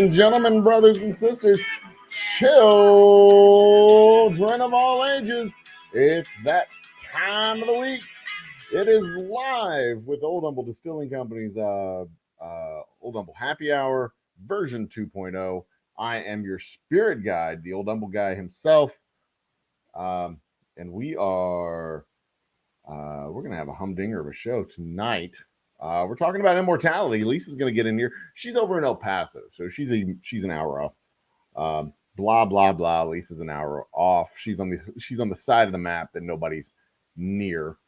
and gentlemen, brothers and sisters, children of all ages, it's that time of the week. It is live with Old Humble Distilling Company's Old Humble Happy Hour version 2.0. I am your spirit guide, the Old Humble guy himself, and we're gonna have a humdinger of a show tonight. We're talking about immortality. Lisa's going to get in here. She's over in El Paso, so she's an hour off. Blah blah blah. Lisa's an hour off. She's on the side of the map that nobody's near.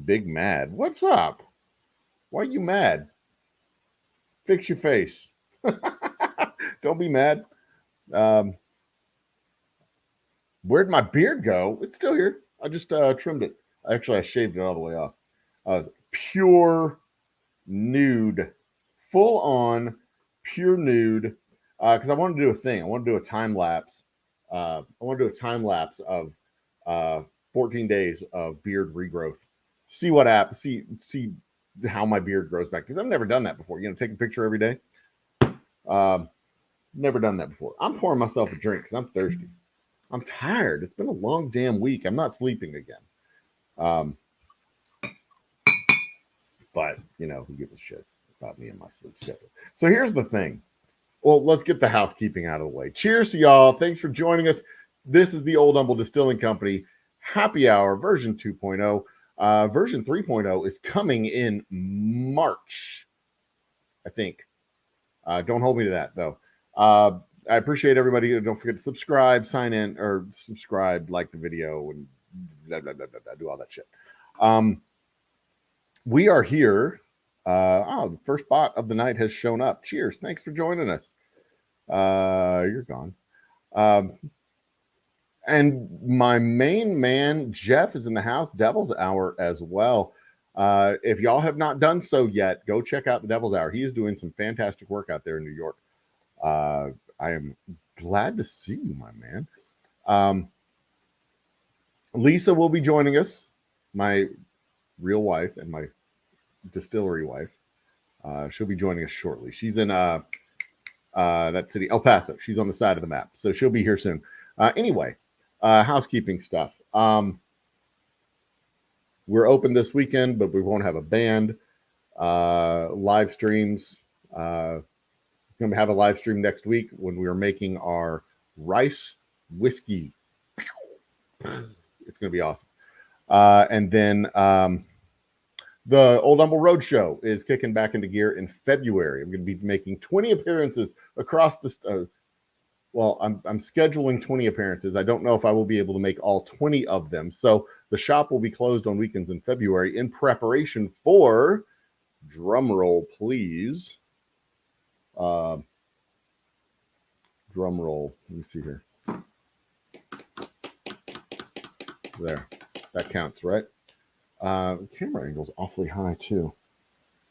Big Mad, what's up? Why are you mad? Fix your face. Don't be mad. Where'd my beard go? It's still here. I just trimmed it. Actually, I shaved it all the way off. I was pure nude, full on pure nude, because I wanted to do a thing. I want to do a time lapse. I want to do a time lapse of 14 days of beard regrowth. See what happens. See how my beard grows back, because I've never done that before. You know, take a picture every day. Never done that before. I'm pouring myself a drink because I'm thirsty. I'm tired. It's been a long damn week. I'm not sleeping again. But you know, who gives a shit about me and my sleep schedule? So here's the thing. Well, let's get the housekeeping out of the way. Cheers to y'all. Thanks for joining us. This is the Old Humble Distilling Company Happy Hour version 2.0. Version 3.0 is coming in March, I think. Don't hold me to that though. I appreciate everybody. Don't forget to subscribe, sign in, or subscribe, like the video, and blah, blah, blah, blah, blah, do all that shit. We are here. The first bot of the night has shown up. Cheers. Thanks for joining us. You're gone. And my main man, Jeff, is in the house. Devil's Hour as well. If y'all have not done so yet, go check out the Devil's Hour. He is doing some fantastic work out there in New York. I am glad to see you, my man. Lisa will be joining us, my real wife and my distillery wife. She'll be joining us shortly. She's in that city, El Paso. She's on the side of the map, so she'll be here soon. Anyway, housekeeping stuff. We're open this weekend, but we won't have a band. Live streams. We're going to have a live stream next week when we are making our rice whiskey. It's going to be awesome. And then the Old Humble Roadshow is kicking back into gear in February. I'm going to be making 20 appearances across the. I'm scheduling 20 appearances. I don't know if I will be able to make all 20 of them. So the shop will be closed on weekends in February in preparation for, drum roll, please. Drum roll. Let me see here. There. That counts, right? The camera angle's awfully high, too.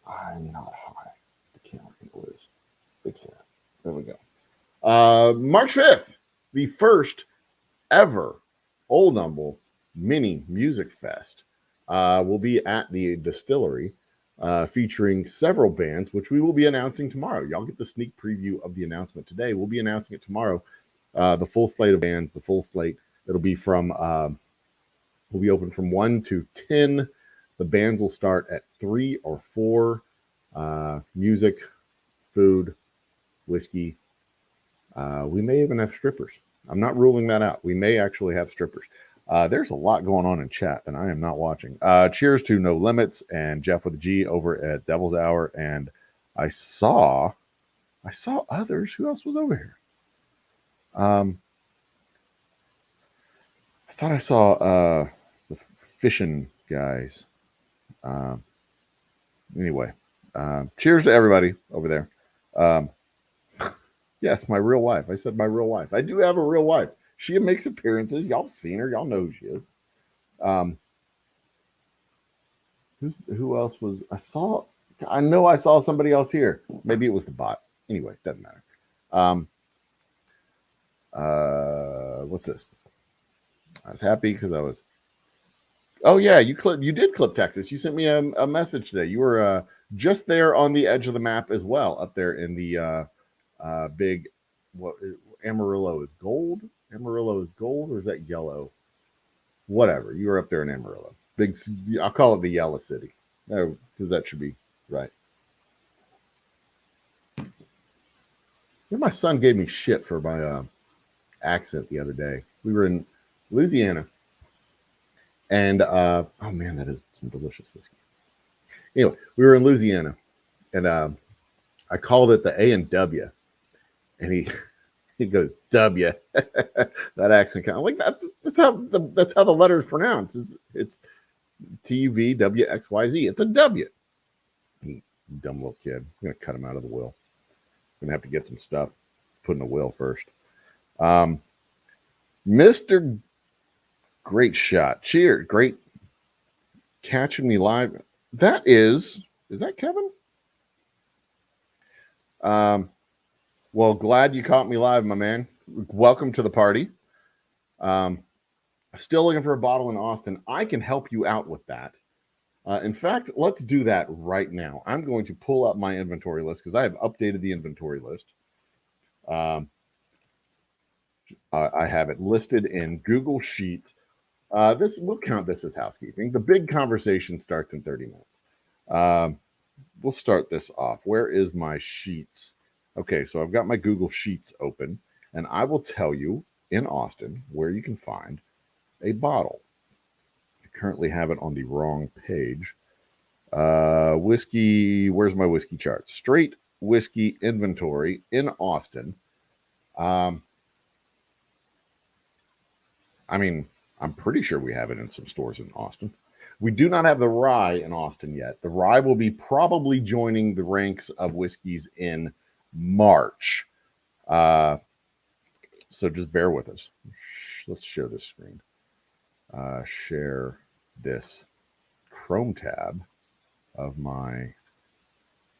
I'm not high. The camera angle is. Fix that. There we go. March 5th, the first ever Old Humble Mini Music Fest will be at the distillery, featuring several bands, which we will be announcing tomorrow. Y'all get the sneak preview of the announcement today. We'll be announcing it tomorrow. The full slate of bands, the full slate. It'll be from, will be open from 1 to 10. The bands will start at 3 or 4. Music, food, whiskey. We may even have strippers. I'm not ruling that out. We may actually have strippers. There's a lot going on in chat, and I am not watching. Cheers to No Limits and Jeff with a G over at Devil's Hour. And I saw others. Who else was over here? I thought I saw the fishing guys. Anyway, cheers to everybody over there. Yes, my real wife. I said my real wife. I do have a real wife. She makes appearances. Y'all have seen her. Y'all know who she is. Who else was? I know I saw somebody else here. Maybe it was the bot. Anyway, doesn't matter. What's this? I was happy because I was. Oh yeah, you did clip Texas. You sent me a message today. You were just there on the edge of the map as well, up there in the big, what Amarillo is gold? Amarillo is gold, or is that yellow? Whatever. You were up there in Amarillo. Big, I'll call it the Yellow City. No, because that should be right. Yeah, my son gave me shit for my accent the other day. We were in Louisiana, and oh man, that is some delicious whiskey. Anyway, we were in Louisiana, and I called it the A&W, and he goes W. That accent, I'm like, that's how the letter is pronounced. It's TUVWXYZ. It's a W. Dumb little kid. I'm gonna cut him out of the will. I'm gonna have to get some stuff put in the will first. Mr. Great Shot. Cheers. Great catching me live. That is that Kevin? Well, glad you caught me live, my man. Welcome to the party. Still looking for a bottle in Austin. I can help you out with that. In fact, let's do that right now. I'm going to pull up my inventory list because I have updated the inventory list. I have it listed in Google Sheets. We'll count this as housekeeping. The big conversation starts in 30 minutes. We'll start this off. Where is my sheets? Okay, so I've got my Google Sheets open, and I will tell you in Austin where you can find a bottle. I currently have it on the wrong page. Whiskey, where's my whiskey chart? Straight whiskey inventory in Austin. I mean, I'm pretty sure we have it in some stores in Austin. We do not have the rye in Austin yet. The rye will be probably joining the ranks of whiskeys in March. So just bear with us. Let's share this screen. Share this Chrome tab of my...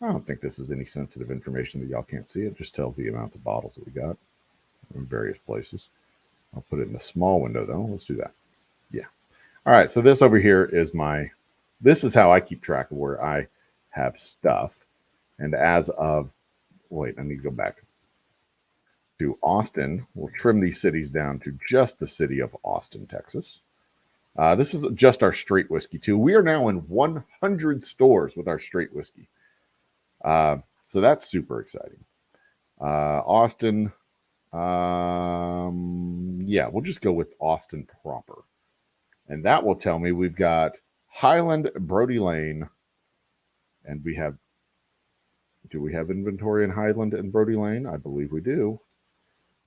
I don't think this is any sensitive information that y'all can't see. It just tells the amount of bottles that we got in various places. I'll put it in the small window though. Let's do that. Yeah. All right. So this over here is this is how I keep track of where I have stuff. And as of, wait, I need to go back to Austin. We'll trim these cities down to just the city of Austin, Texas. This is just our straight whiskey too. We are now in 100 stores with our straight whiskey. So that's super exciting. Austin. Yeah, we'll just go with Austin proper. And that will tell me we've got Highland, Brody Lane, and do we have inventory in Highland and Brody Lane? I believe we do.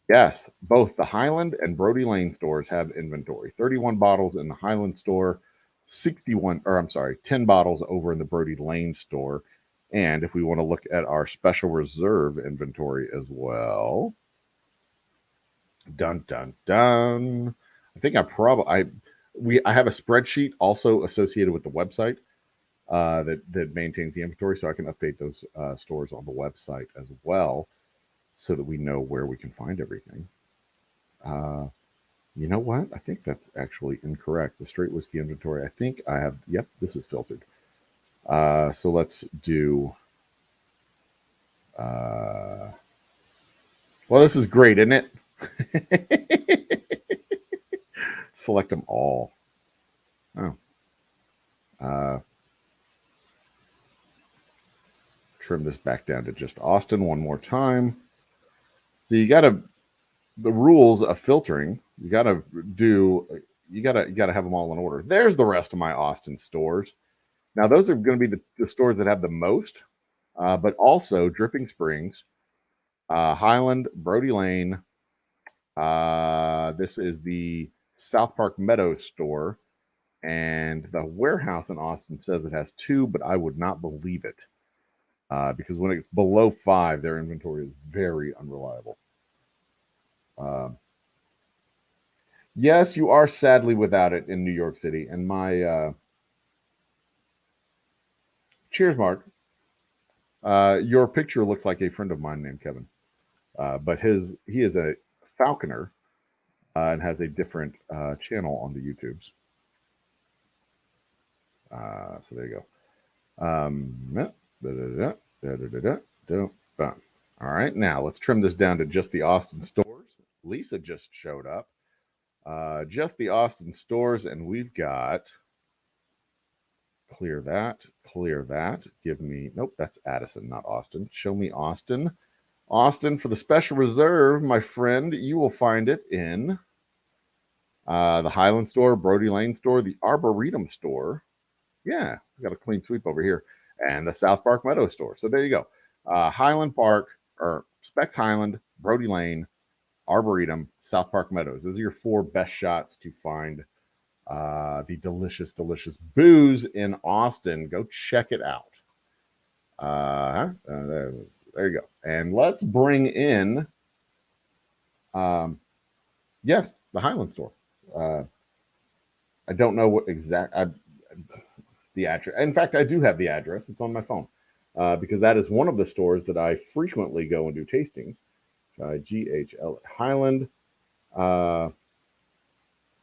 Yes, both the Highland and Brody Lane stores have inventory. 31 bottles in the Highland store, 10 bottles over in the Brody Lane store. And if we want to look at our special reserve inventory as well, dun dun dun. I think I have a spreadsheet also associated with the website that maintains the inventory, so I can update those stores on the website as well, so that we know where we can find everything. You know what? I think that's actually incorrect. The straight whiskey inventory. I think I have. Yep, this is filtered. So let's do. Well, this is great, isn't it? Select them all. Oh. Trim this back down to just Austin one more time. So the rules of filtering, you gotta have them all in order. There's the rest of my Austin stores. Now those are going to be the stores that have the most, but also Dripping Springs, Highland, Brody Lane. This is the South Park Meadows store, and the warehouse in Austin says it has 2, but I would not believe it, because when it's below 5, their inventory is very unreliable. Yes, you are sadly without it in New York City, and my cheers, Mark. Your picture looks like a friend of mine named Kevin, but he is a falconer and has a different channel on the YouTubes. So there you go. Da-da-da, da-da-da-da, da-da. All right, now let's trim this down to just the Austin stores. Lisa just showed up. Just the Austin stores, and we've got clear that, clear that. Give me, nope, that's Addison, not Austin. Show me Austin. Austin, for the special reserve, my friend, you will find it in the Highland store, Brody Lane store, the Arboretum store. Yeah, we got a clean sweep over here, and the South Park Meadow store. So there you go. Highland Park, or Specs Highland, Brody Lane, Arboretum, South Park Meadows. Those are your 4 best shots to find the delicious, delicious booze in Austin. Go check it out. There you go. And let's bring in, yes, the Highland store. I don't know what exact the address. In fact, I do have the address. It's on my phone because that is one of the stores that I frequently go and do tastings. GHL Highland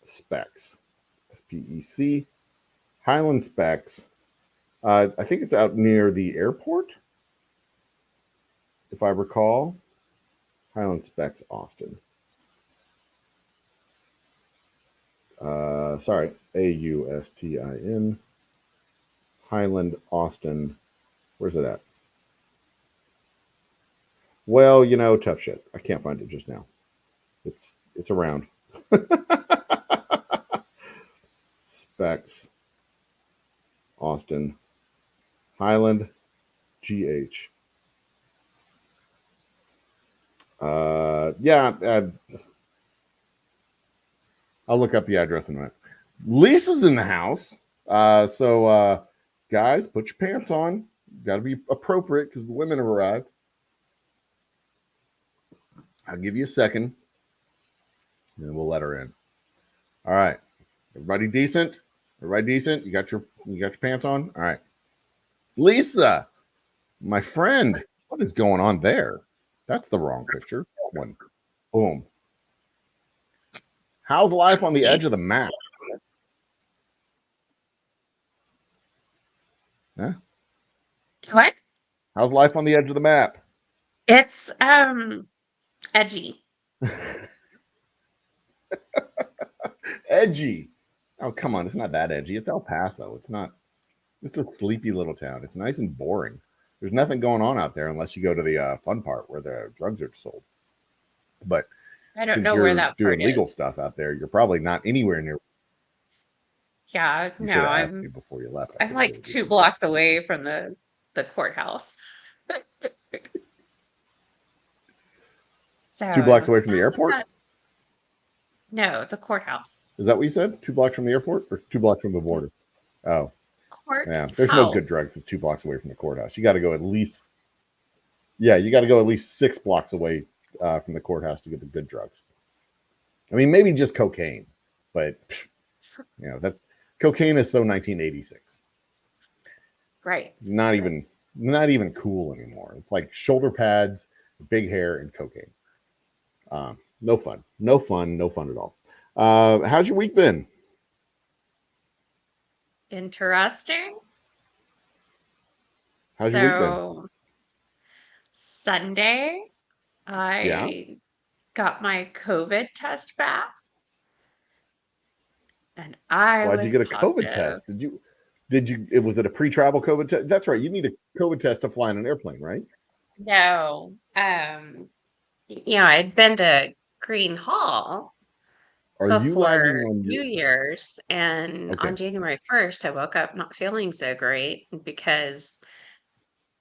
Specs, SPEC, Highland Specs. I think it's out near the airport, if I recall. Highland Specs, Austin. Sorry, AUSTIN. Highland, Austin. Where's it at? Well, you know, tough shit. I can't find it just now. It's around. Specs, Austin, Highland, GH. Yeah, I'll look up the address in a minute. Lisa's in the house. So guys, put your pants on. Got to be appropriate because the women have arrived. I'll give you a second, and we'll let her in. All right, everybody decent? Everybody decent? You got your pants on? All right, Lisa, my friend, what is going on there? That's the wrong picture. That one. Boom. How's life on the edge of the map? Huh? What? How's life on the edge of the map? It's edgy. Edgy. Oh, come on. It's not that edgy. It's El Paso. It's not. It's a sleepy little town. It's nice and boring. There's nothing going on out there unless you go to the fun part where the drugs are sold. But I don't since know you're where that doing part legal is. stuff out there, you're probably not anywhere near. Yeah, You no, should have asked me before you left. I'm like 2 blocks away from the courthouse. 2 blocks So away from the that's airport? no, the courthouse. Is that what you said? 2 blocks from the airport or 2 blocks from the border? Oh, yeah. There's no good Courthouse. drugs that's 2 blocks away from the courthouse. You got to go at least, yeah, you got to go at least 6 blocks away from the courthouse to get the good drugs. I mean, maybe just cocaine, but you know that cocaine is so 1986. Right. Not even cool anymore. It's like shoulder pads, big hair, and cocaine. No fun. No fun. No fun at all. How's your week been? Interesting. How's your week been? So Sunday, Yeah. I got my COVID test back and I Why'd you was get a COVID positive. test? It was it a pre-travel COVID test? That's right. You need a COVID test to fly on an airplane, right? No, I'd been to Green Hall Are you lagging before on New your? Year's, and on Okay. January 1st, I woke up not feeling so great because,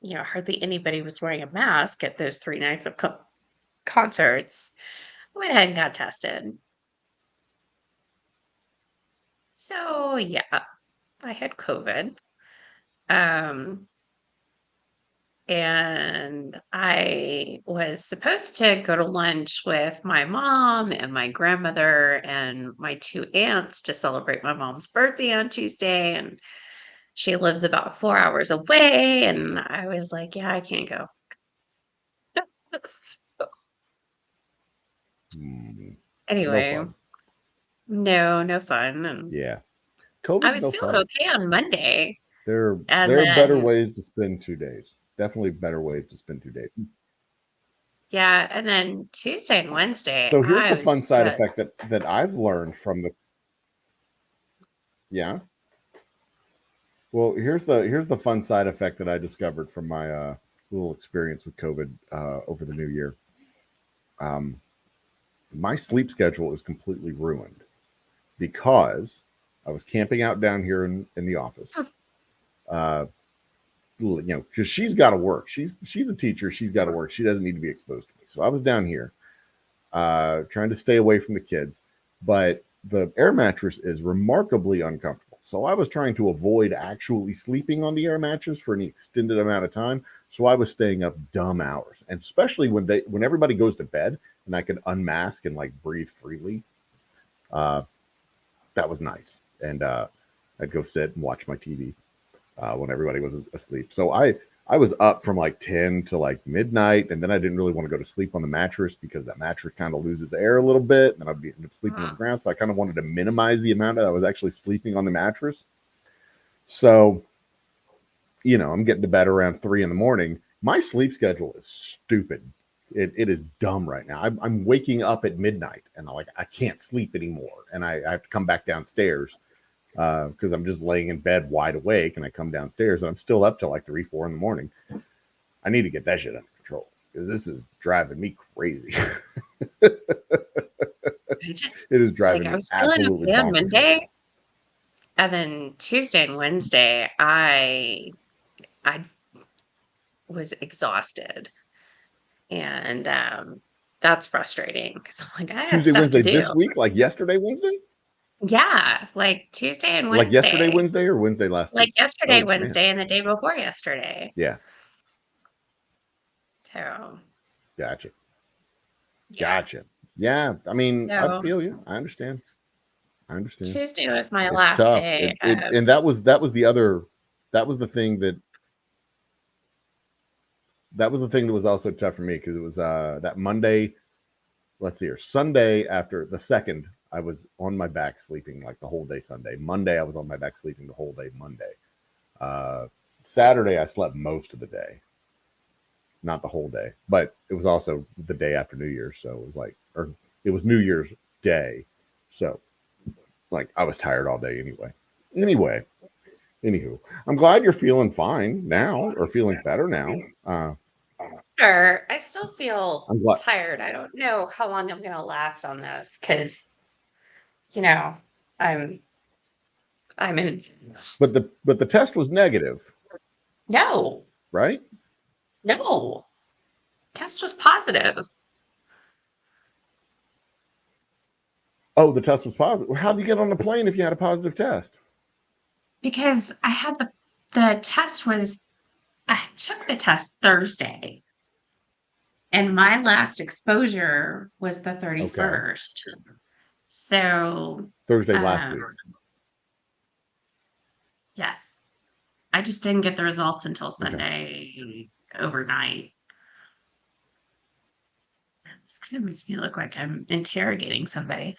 hardly anybody was wearing a mask at those 3 nights of concerts. I went ahead and got tested. So, yeah, I had COVID. Um, and I was supposed to go to lunch with my mom and my grandmother and my 2 aunts to celebrate my mom's birthday on Tuesday. And she lives about 4 hours away. And I was like, yeah, I can't go. So, No anyway, fun. no fun. And Yeah. I COVID's was no feeling fun. okay on Monday. There And are better then, ways to spend 2 days. Definitely better ways to spend 2 days. yeah, and then Tuesday and Wednesday, So here's I the was fun side just, effect that I've learned from the yeah. Well, here's the fun side effect that I discovered from my little experience with COVID over the new year. Um, my sleep schedule is completely ruined because I was camping out down here in the office. Uh, because she's got to work. She's a teacher. She's got to work. She doesn't need to be exposed to me. So I was down here trying to stay away from the kids, but the air mattress is remarkably uncomfortable. So I was trying to avoid actually sleeping on the air mattress for any extended amount of time. So I was staying up dumb hours, and especially when everybody goes to bed and I could unmask and like breathe freely. Uh, that was nice, and I'd go sit and watch my TV when everybody was asleep. So I was up from like 10 to like midnight, and then I didn't really want to go to sleep on the mattress because that mattress kind of loses air a little bit, and then I'd be sleeping on the ground. So I kind of wanted to minimize the amount that I was actually sleeping on the mattress. So, I'm getting to bed around 3 in the morning. My sleep schedule is stupid. It is dumb right now. I'm waking up at midnight, and I can't sleep anymore, and I have to come back downstairs because I'm just laying in bed wide awake, and I come downstairs and I'm still up till like 3, 4 in the morning. I need to get that shit under control because this is driving me crazy. I just, It is like, driving I me was feeling absolutely okay on bonkers right Monday, now. and then Tuesday and Wednesday, I was exhausted, and that's frustrating because I'm like, I have Tuesday, stuff to Wednesday do. this week, like yesterday, Wednesday, Yeah, like Tuesday and like yesterday, Wednesday, Wednesday, or Wednesday last like week. yesterday, Oh man, Wednesday, and the day before yesterday. yeah, So, gotcha, yeah. gotcha. Yeah, I mean, I So feel you. I understand. I understand. Tuesday was my It's last tough. day And that was the other that was the thing that was also tough for me because it was that Monday. Let's see here. Sunday after the second, I was on my back sleeping like the whole day Sunday. Monday, I was on my back sleeping the whole day Monday. Uh, Saturday, I slept most of the day, not the whole day, but it was also the day after New Year's. So it was like, or it was New Year's Day. So like I was tired all day anyway. Anyway, anywho, I'm glad you're feeling fine now or feeling better now. sure. I still feel I'm glad, tired. I don't know how long I'm gonna last on this because, you know, I'm I'm in but the test was negative, no, right? no. Test was positive Oh, the test was positive. Well, how do you get on the plane if you had a positive test? because I had the test was I took the test Thursday and my last exposure was the Okay. 31st. So, Thursday last week. um, yes, I just didn't get the results until Okay. Sunday overnight. This kind of makes me look like I'm interrogating somebody.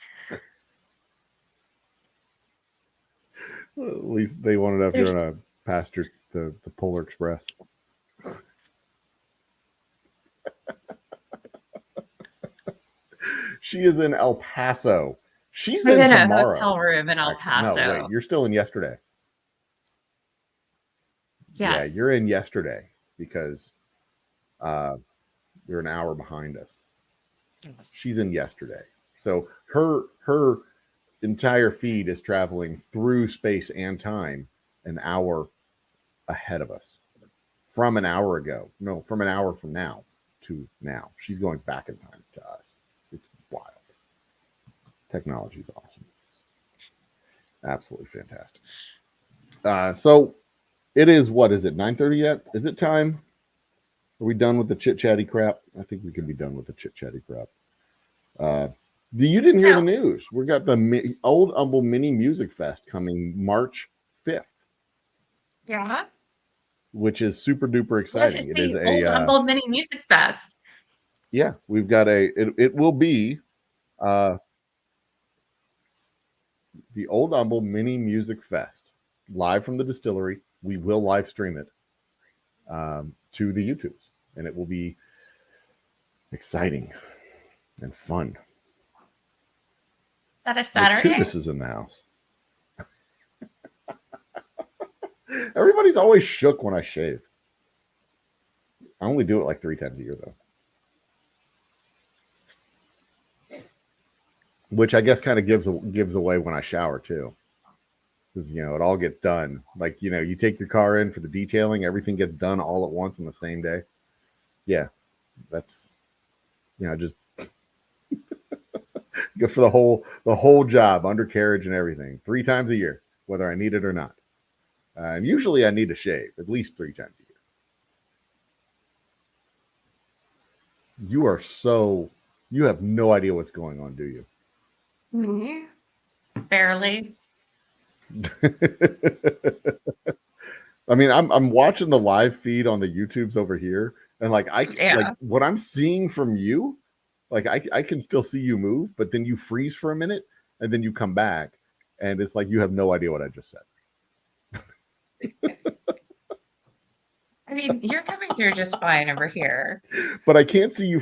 Well, at least they want to know if you're There's on a passenger the Polar Express. She is in El Paso. She's I'm in in a tomorrow. hotel room in El Actually, no, wait, Paso. you're still in yesterday. Yeah, you're Yes. in yesterday because uh, you're an hour behind us. Yes. She's in yesterday. So her entire feed is traveling through space and time an hour ahead of us from an hour ago. No, from an hour from now to now. She's going back in time to us. It's wild. Technology is awesome. Absolutely fantastic. So it is, what is it, 9:30 yet? Is it time? Are we done with the chit chatty crap? I think we can be done with the chit chatty crap. Uh, you didn't hear the So, news. We got the Old Humble Mini Music Fest coming March 5th, yeah. which is super duper What is exciting. It is the Old a Humble Mini Music Fest? yeah, we've got it will be uh, the Old Humble Mini Music Fest live from the distillery we will live stream it to the YouTubes, and it will be exciting and fun. Is that a Saturday? Cubis is in the house. Everybody's always shook when I shave. I only do it like 3 times a year, though. Which I guess kind of gives away when I shower, too. Because, you know, it all gets done. Like, you know, you take your car in for the detailing, everything gets done all at once on the same day. Yeah, that's, you know, just good for the whole job, undercarriage and everything, 3 times a year, whether I need it or not. And usually I need to shave at least 3 times a year. You have no idea what's going on, do you? Me? Barely. I mean, I'm watching the live feed on the YouTubes over here, and like like what I'm seeing from you, like I can still see you move, but then you freeze for a minute and then you come back, and it's like you have no idea what I just said. I mean, you're coming through just fine over here. But I can't see you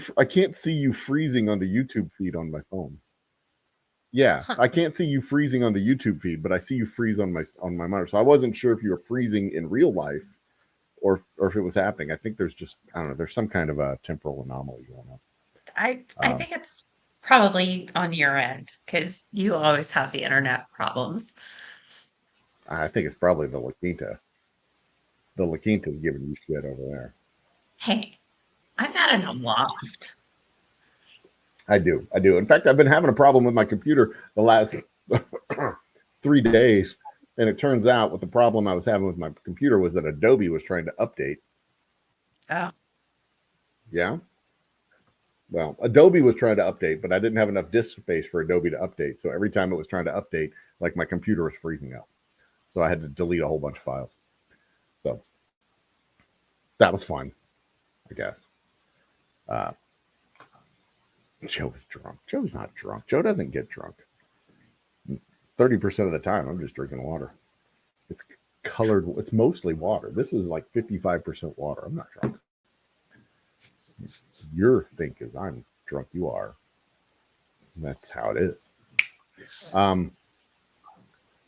freezing on the YouTube feed on my phone. Yeah, I can't see you freezing on the YouTube feed, but I see you freeze on my monitor. So I wasn't sure if you were freezing in real life or if it was happening. I think there's some kind of a temporal anomaly going on. I think it's probably on your end because you always have the internet problems. I think it's probably the La Quinta. The La Quinta's giving you shit over there. Hey, I'm not in a loft. I do. In fact, I've been having a problem with my computer the last 3 days. And it turns out what the problem I was having with my computer was that Adobe was trying to update. Oh. Yeah. Well, Adobe was trying to update, but I didn't have enough disk space for Adobe to update. So every time it was trying to update, like my computer was freezing up. So I had to delete a whole bunch of files. So that was fun, I guess. Joe is drunk. Joe's not drunk. Joe doesn't get drunk. 30% of the time, I'm just drinking water. It's colored. It's mostly water. This is like 55% water. I'm not drunk. Your think is I'm drunk. You are. That's how it is.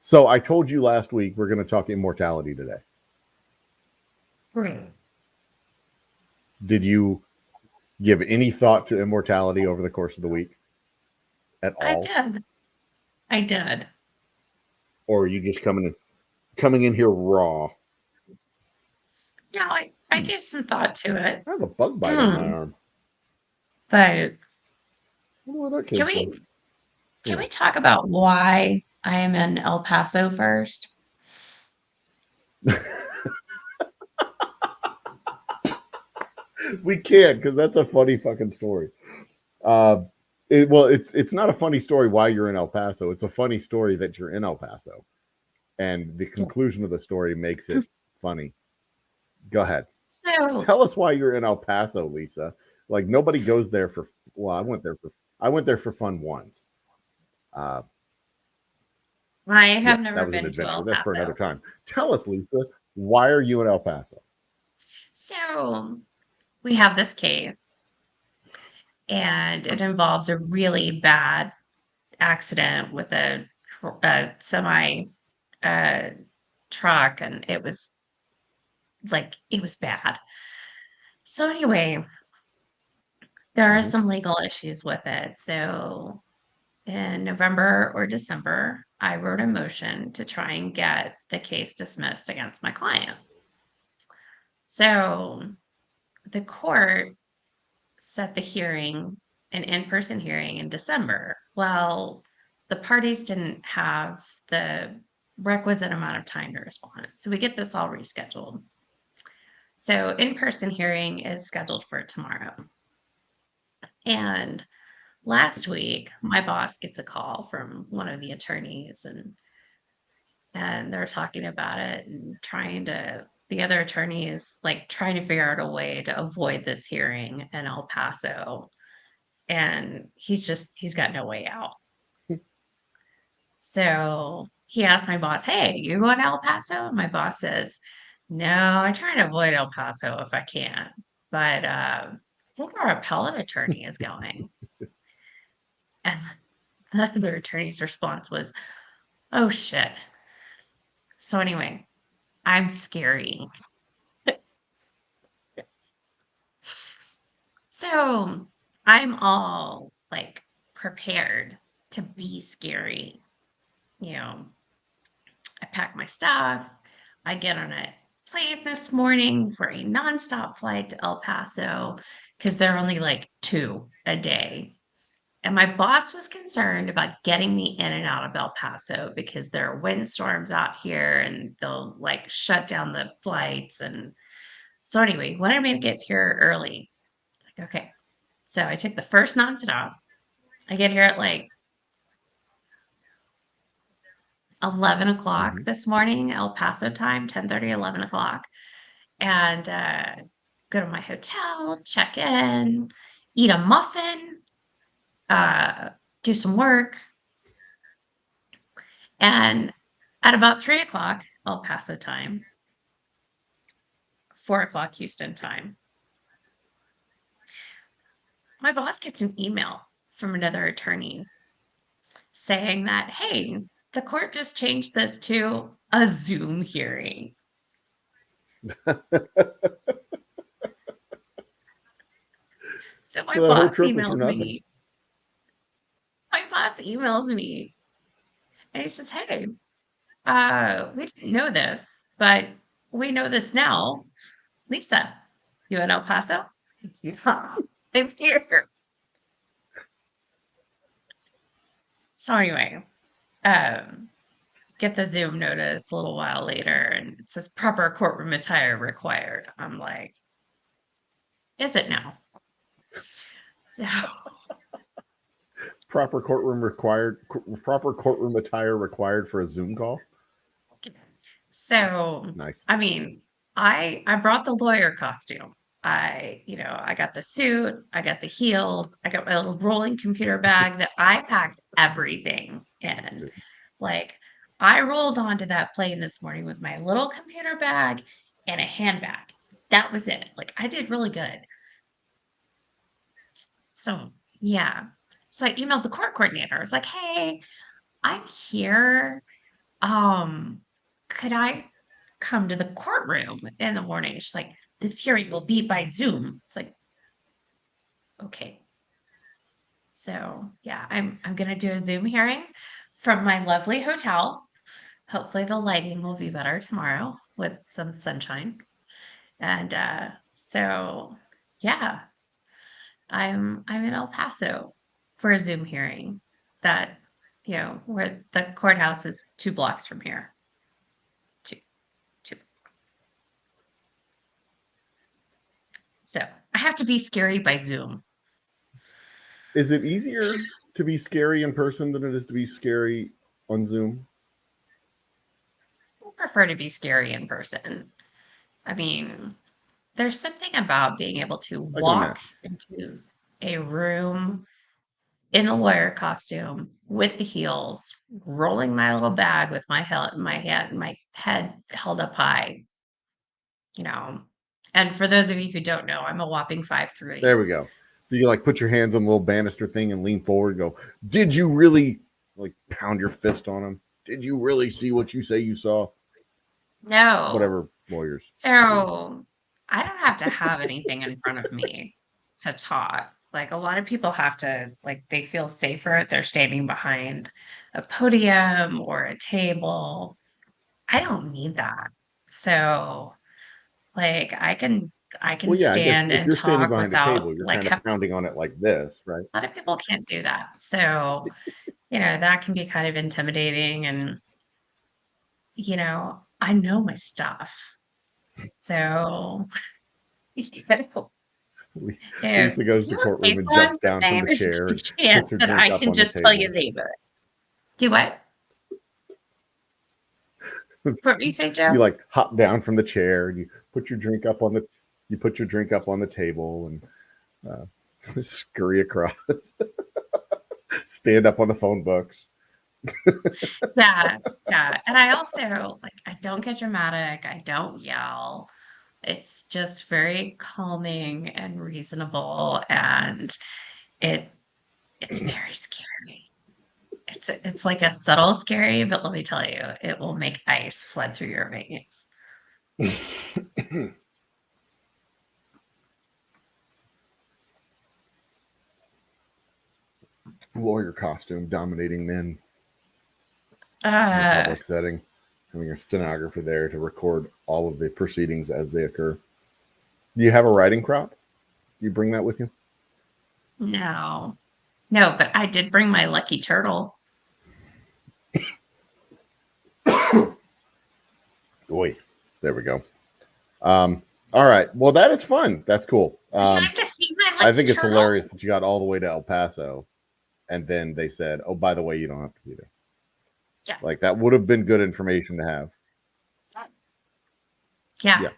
So I told you last week we're going to talk immortality today. Right. Did you give any thought to immortality over the course of the week at all? I did. Or are you just coming in here raw? No, I gave some thought to it. I have a bug bite on my arm. But can we talk about why I am in El Paso first? We can't, because that's a funny fucking story. It's not a funny story why you're in El Paso. It's a funny story that you're in El Paso, and the conclusion of the story makes it funny. Go ahead. So tell us why you're in El Paso, Lisa. Like nobody goes there for. Well, I went there for fun once. I have never been to El Paso. That's for another time. Tell us, Lisa, why are you in El Paso? So we have this case, and it involves a really bad accident with a semi truck, and it was bad. So anyway, there are some legal issues with it. So in November or December, I wrote a motion to try and get the case dismissed against my client. So the court set the hearing, an in-person hearing in December. Well, the parties didn't have the requisite amount of time to respond. So we get this all rescheduled. So in-person hearing is scheduled for tomorrow. And last week, my boss gets a call from one of the attorneys, and they're talking about it and the other attorney is like trying to figure out a way to avoid this hearing in El Paso. And he's got no way out. So he asked my boss, "Hey, you going to El Paso?" And my boss says, No, I try to avoid El Paso if I can, but I think our appellate attorney is going. And the other attorney's response was, "Oh shit." So anyway, I'm scary. So I'm all like prepared to be scary. You know, I pack my stuff. I get on a plane this morning for a nonstop flight to El Paso because they're only like 2 a day. And my boss was concerned about getting me in and out of El Paso because there are windstorms out here and they'll like shut down the flights. And so, anyway, he wanted me to get here early. It's like, okay. So I took the first nonstop. I get here at like 11 o'clock Hmm. this morning, El Paso time, 10:30, 11 o'clock. And go to my hotel, check in, eat a muffin, uh, do some work. And at about 3 o'clock, El Paso time, 4 o'clock Houston time, my boss gets an email from another attorney saying that, hey, the court just changed this to a Zoom hearing. So my So that whole boss trip was for emails nothing. me. My boss emails me and he says, hey, we didn't know this, but we know this now. Lisa, you in El Paso? Yeah, I'm here. So anyway, um, get the Zoom notice a little while later, and it says proper courtroom attire required. I'm like, is it now? So, Proper courtroom required. Proper courtroom attire required for a Zoom call. so Nice. I mean, I brought the lawyer costume. I got the suit, I got the heels, I got my little rolling computer bag that I packed everything in. Like, I rolled onto that plane this morning with my little computer bag and a handbag. That was it. Like, I did really good. So, yeah. So I emailed the court coordinator. I was like, "Hey, I'm here. Um, could I come to the courtroom in the morning?" She's like, "This hearing will be by Zoom." It's like, okay. So, yeah, I'm gonna do a Zoom hearing from my lovely hotel. Hopefully the lighting will be better tomorrow with some sunshine. And so yeah, I'm in El Paso for a Zoom hearing that, where the courthouse is 2 blocks from here. Two, 2 blocks. So I have to be scary by Zoom. Is it easier to be scary in person than it is to be scary on Zoom? I prefer to be scary in person. I mean, there's something about being able to I can walk imagine. into a room in a lawyer costume with the heels, rolling my little bag with my head held up high, you know. And for those of you who don't know, I'm a whopping 5'3". There we go. So you like put your hands on the little banister thing and lean forward and go, did you really, like, pound your fist on him? Did you really see what you say you saw? No. Whatever lawyers do. So I don't have to have anything in front of me to talk. Like, a lot of people have to, like, they feel safer if they're standing behind a podium or a table. I don't need that. So, like, I can Well, yeah, I guess stand if and you're standing talk behind a without, table, you're like, kind of pounding on it like this, right? a lot of people can't do that. So, that can be kind of intimidating, and, I know my stuff. So, if Lisa goes to the your courtroom face and jumps wants the down from name, the there's chair a and puts chance her that drink I up can on the just tell you table. the name of it. Do what? What you say, Joe? You like hop down from the chair and you put your drink up on the table and scurry across, stand up on the phone books. Yeah, yeah. And I also like I don't get dramatic. I don't yell. It's just very calming and reasonable, and it it's very scary. It's like a subtle scary, but let me tell you, it will make ice flood through your veins. Lawyer costume dominating men in a Uh, public setting, having a stenographer there to record all of the proceedings as they occur. Do you have a writing crop? You bring that with you? no. No, but I did bring my lucky turtle. Oi, there we go. All right. Well, that is fun. That's cool. Would you like to see my I lucky think it's turtle? hilarious that you got all the way to El Paso, and then they said, "Oh, by the way, you don't have to be there." Yeah. Like that would have been good information to have. Yeah. Yeah.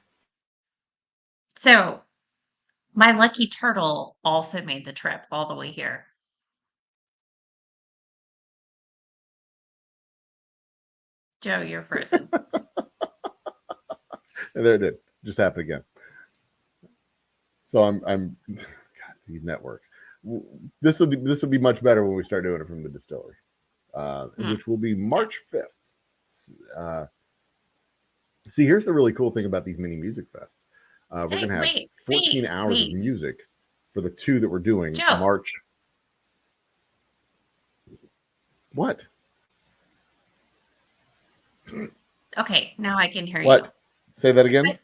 So my lucky turtle also made the trip all the way here. Joe, you're frozen. And there it did. Just happened again. So I'm God, these networks. This will be much better when we start doing it from the distillery, which will be March 5th. See, here's the really cool thing about these mini music fests. We're Hey, gonna have wait, 14 hours of music for the two that we're doing Joe. March. What? Okay, now I can hear you. What? Say that again. But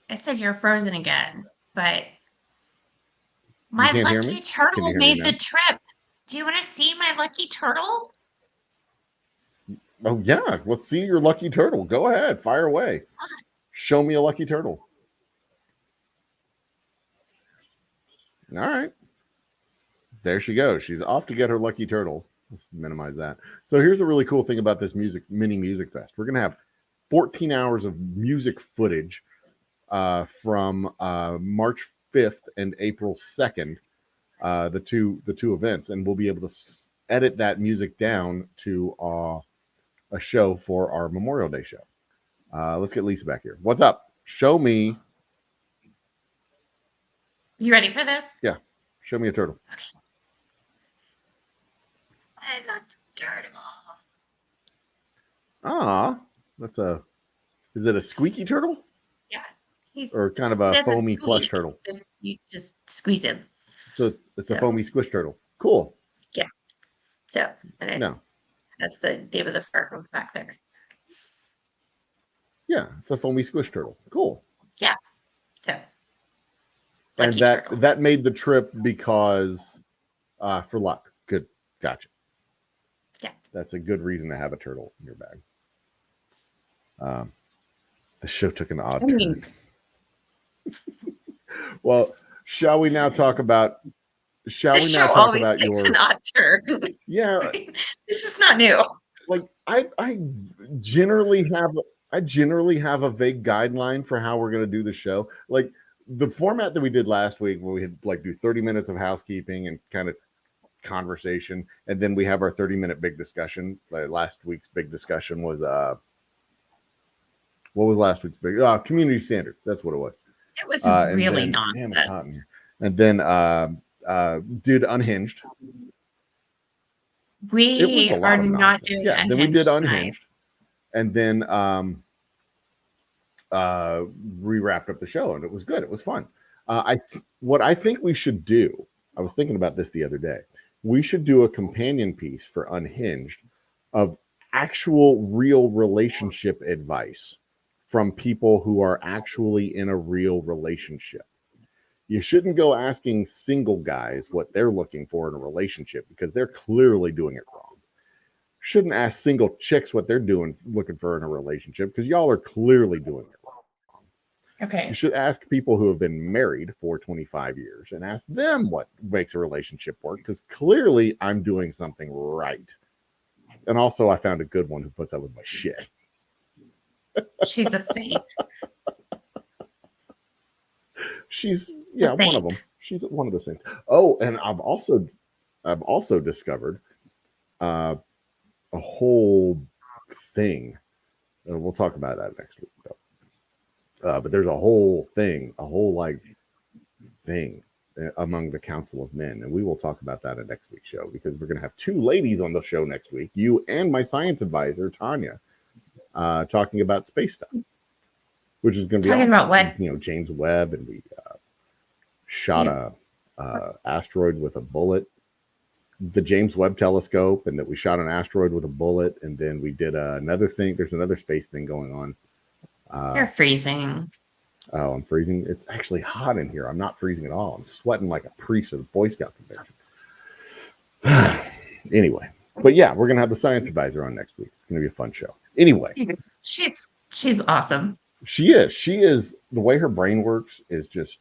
I said you're frozen again, but my can't hear me? lucky Can turtle you hear me made now? the trip. Do you want to see my lucky turtle? Oh yeah, let's see your lucky turtle. Go ahead, fire away. Show me a lucky turtle. All right. There she goes. She's off to get her lucky turtle. Let's minimize that. So here's a really cool thing about this mini music fest. We're gonna have 14 hours of music footage from March 5th and April 2nd, the two events, and we'll be able to edit that music down to a show for our Memorial Day show. Let's get Lisa back here. What's up? Show me. You ready for this? Yeah, show me a turtle. Okay. I looked turtle. That's a. Is it a squeaky turtle? Yeah, Or kind of a foamy plush turtle? You just squeeze him. So it's a foamy squish turtle. Cool. Yes. So No. That's the name of the fur back there. Yeah, it's a foamy squish turtle. Cool. Yeah. So and that made the trip because for luck. Good. Gotcha. Yeah. That's a good reason to have a turtle in your bag. The show took an odd turn. Well, shall we now talk about? Shall we now talk about your? An odd turn. Yeah. This is not new. Like I generally have a vague guideline for how we're going to do the show. Like the format that we did last week, where we had like do 30 minutes of housekeeping and kind of conversation, and then we have our 30-minute big discussion. Last week's big discussion was what was last week's big community standards? That's what it was. It was really nonsense. And then did Unhinged. We are not doing Unhinged. Then we did Unhinged, and then we wrapped up the show, and it was good. It was fun. What I think we should do, I was thinking about this the other day. We should do a companion piece for Unhinged of actual real relationship advice from people who are actually in a real relationship. You shouldn't go asking single guys what they're looking for in a relationship because they're clearly doing it wrong. Shouldn't ask single chicks what they're looking for in a relationship because y'all are clearly doing it wrong. Okay. You should ask people who have been married for 25 years and ask them what makes a relationship work because clearly I'm doing something right. And also I found a good one who puts up with my shit. She's a saint. She's one of them. She's one of the saints. Oh, and I've also discovered a whole thing. We'll talk about that next week, though. But there's a whole thing, thing among the Council of Men, and we will talk about that in next week's show because we're going to have two ladies on the show next week, you and my science advisor Tanya, talking about space stuff, which is going to be Talking awesome. about what? You know, James Webb, and we shot a asteroid with a bullet, the James Webb telescope, and that we shot an asteroid with a bullet, and then we did another thing. There's another space thing going on. You're freezing. Oh, I'm freezing. It's actually hot in here. I'm not freezing at all. I'm sweating like a priest at a Boy Scout convention. Anyway, but yeah, we're gonna have the science advisor on next week. It's gonna be a fun show. Anyway, she's awesome. She is. The way her brain works is just.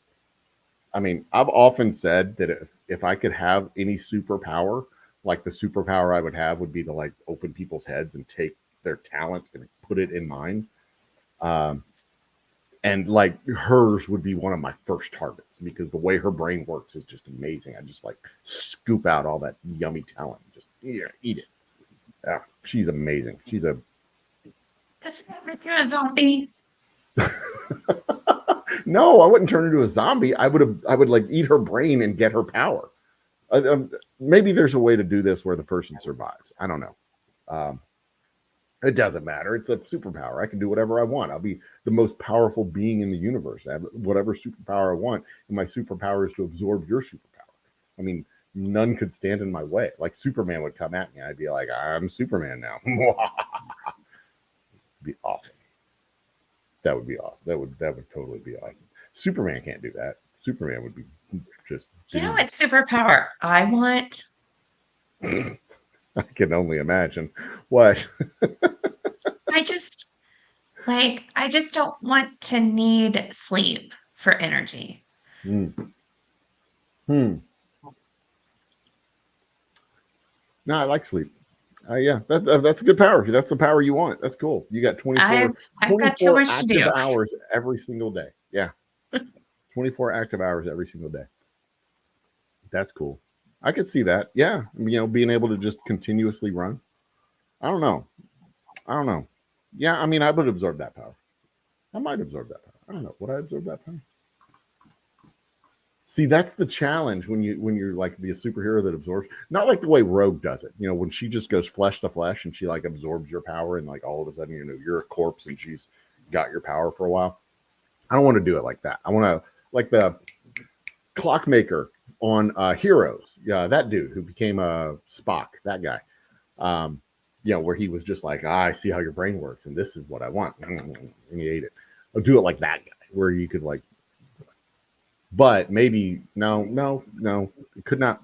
I mean, I've often said that if I could have any superpower, like the superpower I would have would be to like open people's heads and take their talent and put it in mine. And like hers would be one of my first targets because the way her brain works is just amazing. I just like scoop out all that yummy talent and just eat it. Yeah, she's amazing. She's a. Does it ever through a zombie? No, I wouldn't turn into a zombie. I would like eat her brain and get her power. Maybe there's a way to do this where the person survives. I don't know. It doesn't matter. It's a superpower. I can do whatever I want. I'll be the most powerful being in the universe. I have whatever superpower I want, and my superpower is to absorb your superpower. I mean, none could stand in my way. Like Superman would come at me, I'd be like, "I'm Superman now." Be awesome. That would be awesome. That would totally be awesome. Superman can't do that. Superman would be just. You know what superpower I want? I can only imagine. What? I just don't want to need sleep for energy. No, I like sleep. Yeah, that's a good power. If that's the power you want, that's cool. You got 24, I've got too much to do. hours every single day. Yeah. 24 active hours every single day. That's cool. I could see that. Yeah. You know, being able to just continuously run. I don't know. Yeah, I mean, I would absorb that power. I might absorb that power. I don't know. Would I absorb that power? See, that's the challenge when you're like the superhero that absorbs, not like the way Rogue does it. You know, when she just goes flesh to flesh and she like absorbs your power and like all of a sudden, you know, you're a corpse and she's got your power for a while. I don't want to do it like that. I want to like the clockmaker on Heroes. Yeah, that dude who became a Spock, that guy. You know, where he was just like, I see how your brain works and this is what I want. And he ate it. I'll do it like that guy where you could like. But maybe no, it could not.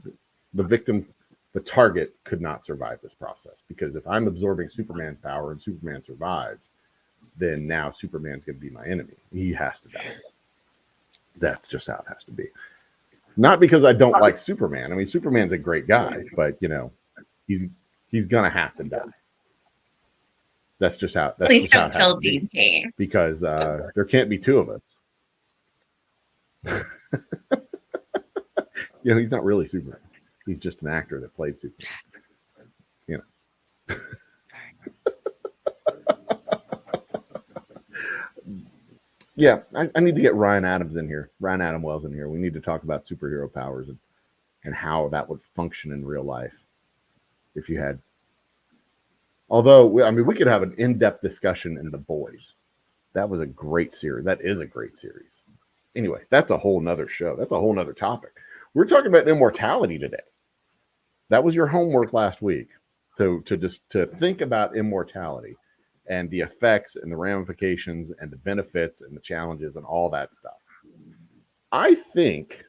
The victim, the target, could not survive this process because if I'm absorbing Superman's power and Superman survives, then now Superman's going to be my enemy. He has to die. That's just how it has to be. Not because I don't like Superman. I mean, Superman's a great guy, but you know, he's gonna have to die. That's just how. That's Please just how don't it has kill to be. DK. Because there can't be two of us. You know, he's not really Superman. He's just an actor that played Superman. You know. Yeah, I need to get Ryan Adams in here. Ryan Adam Wells in here. We need to talk about superhero powers and how that would function in real life. If you had. Although, I mean, we could have an in-depth discussion in The Boys. That was a great series. That is a great series. Anyway, that's a whole nother show. That's a whole nother topic. We're talking about immortality today. That was your homework last week to think about immortality and the effects and the ramifications and the benefits and the challenges and all that stuff. I think,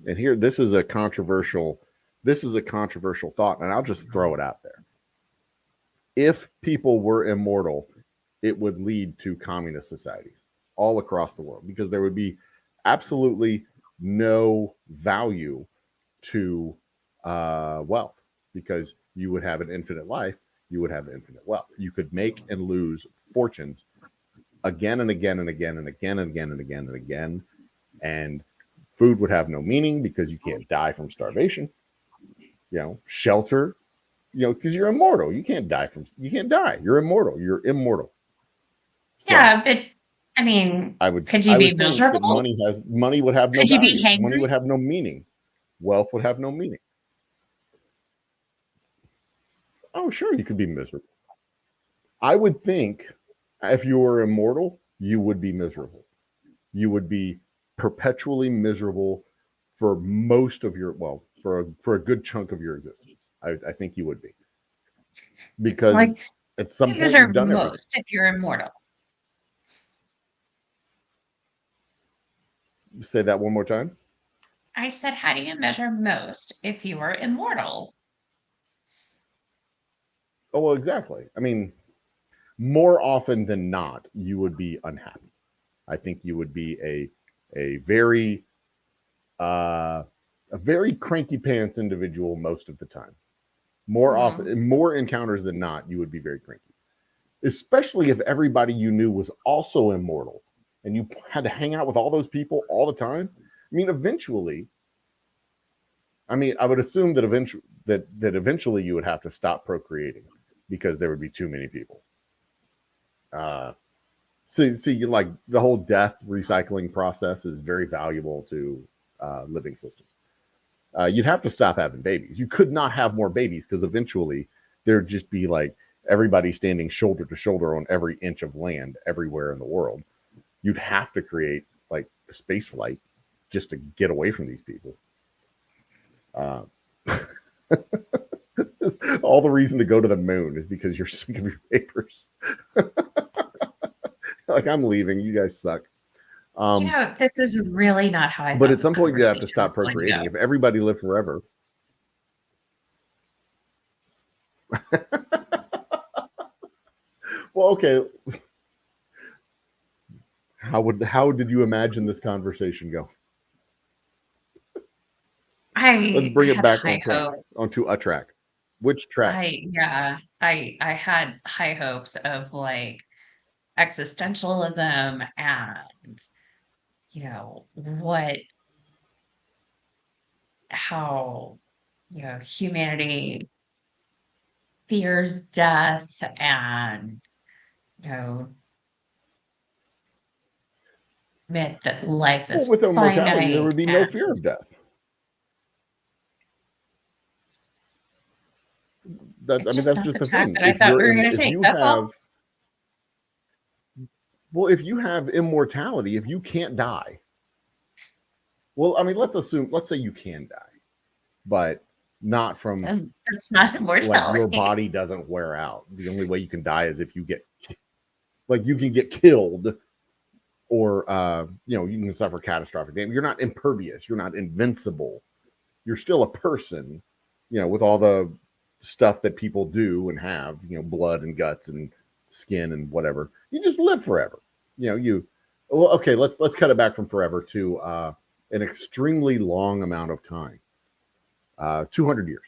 and here this is a controversial thought, and I'll just throw it out there. If people were immortal, it would lead to communist societies all across the world because there would be absolutely no value to wealth because you would have an infinite life. You would have infinite wealth. You could make and lose fortunes again and again and again and again and again and again and again. And food would have no meaning because you can't die from starvation. You know, shelter because you're immortal. You can't die. You're immortal. You're immortal. So Yeah, but I mean, could you I be would think that miserable? money would have no Could you be value. Money hangry? would have no meaning. Wealth would have no meaning. Oh, sure, you could be miserable. I would think if you were immortal, you would be miserable. You would be perpetually miserable for most of your, well, for a good chunk of your existence. I think you would be, because Like, at some you point you've deserve done everything. most if you're immortal. Say that one more time. I said, how do you measure most if you are immortal? Oh, well, exactly. I mean, more often than not, you would be unhappy. I think you would be a very uh, a very cranky pants individual most of the time. More often, more encounters than not, you would be very cranky. Especially if everybody you knew was also immortal, and you had to hang out with all those people all the time. I mean, eventually, I would assume that eventually you would have to stop procreating because there would be too many people. So you like the whole death recycling process is very valuable to living systems. You'd have to stop having babies. You could not have more babies because eventually there'd just be like everybody standing shoulder to shoulder on every inch of land everywhere in the world. You'd have to create like a space flight just to get away from these people. Uh, all the reason to go to the moon is because you're sick of your papers. Like, I'm leaving. You guys suck. This is really not how I But thought at this some point, you have to conversation stop was going to procreating. go. If everybody lived forever, well, okay. How did you imagine this conversation go? Let's I bring it had back on high track, hopes. onto a track. Which track? I had high hopes of like existentialism and what how humanity fears death and you know admit that life Well, is with immortality, there finite would be no and fear of death. it's just That's not just the the tack thing. that I thought we were going to take. That's all. If you have immortality, if you can't die, well, let's say you can die, but not from, And that's not like, your immortality. body doesn't wear out. The only way you can die is if you get, like, you can get killed, or you can suffer catastrophic damage. You're not impervious. You're not invincible. You're still a person, with all the stuff that people do and have, blood and guts and skin and whatever. You just live forever. Well, okay, let's cut it back from forever to an extremely long amount of time. 200 years.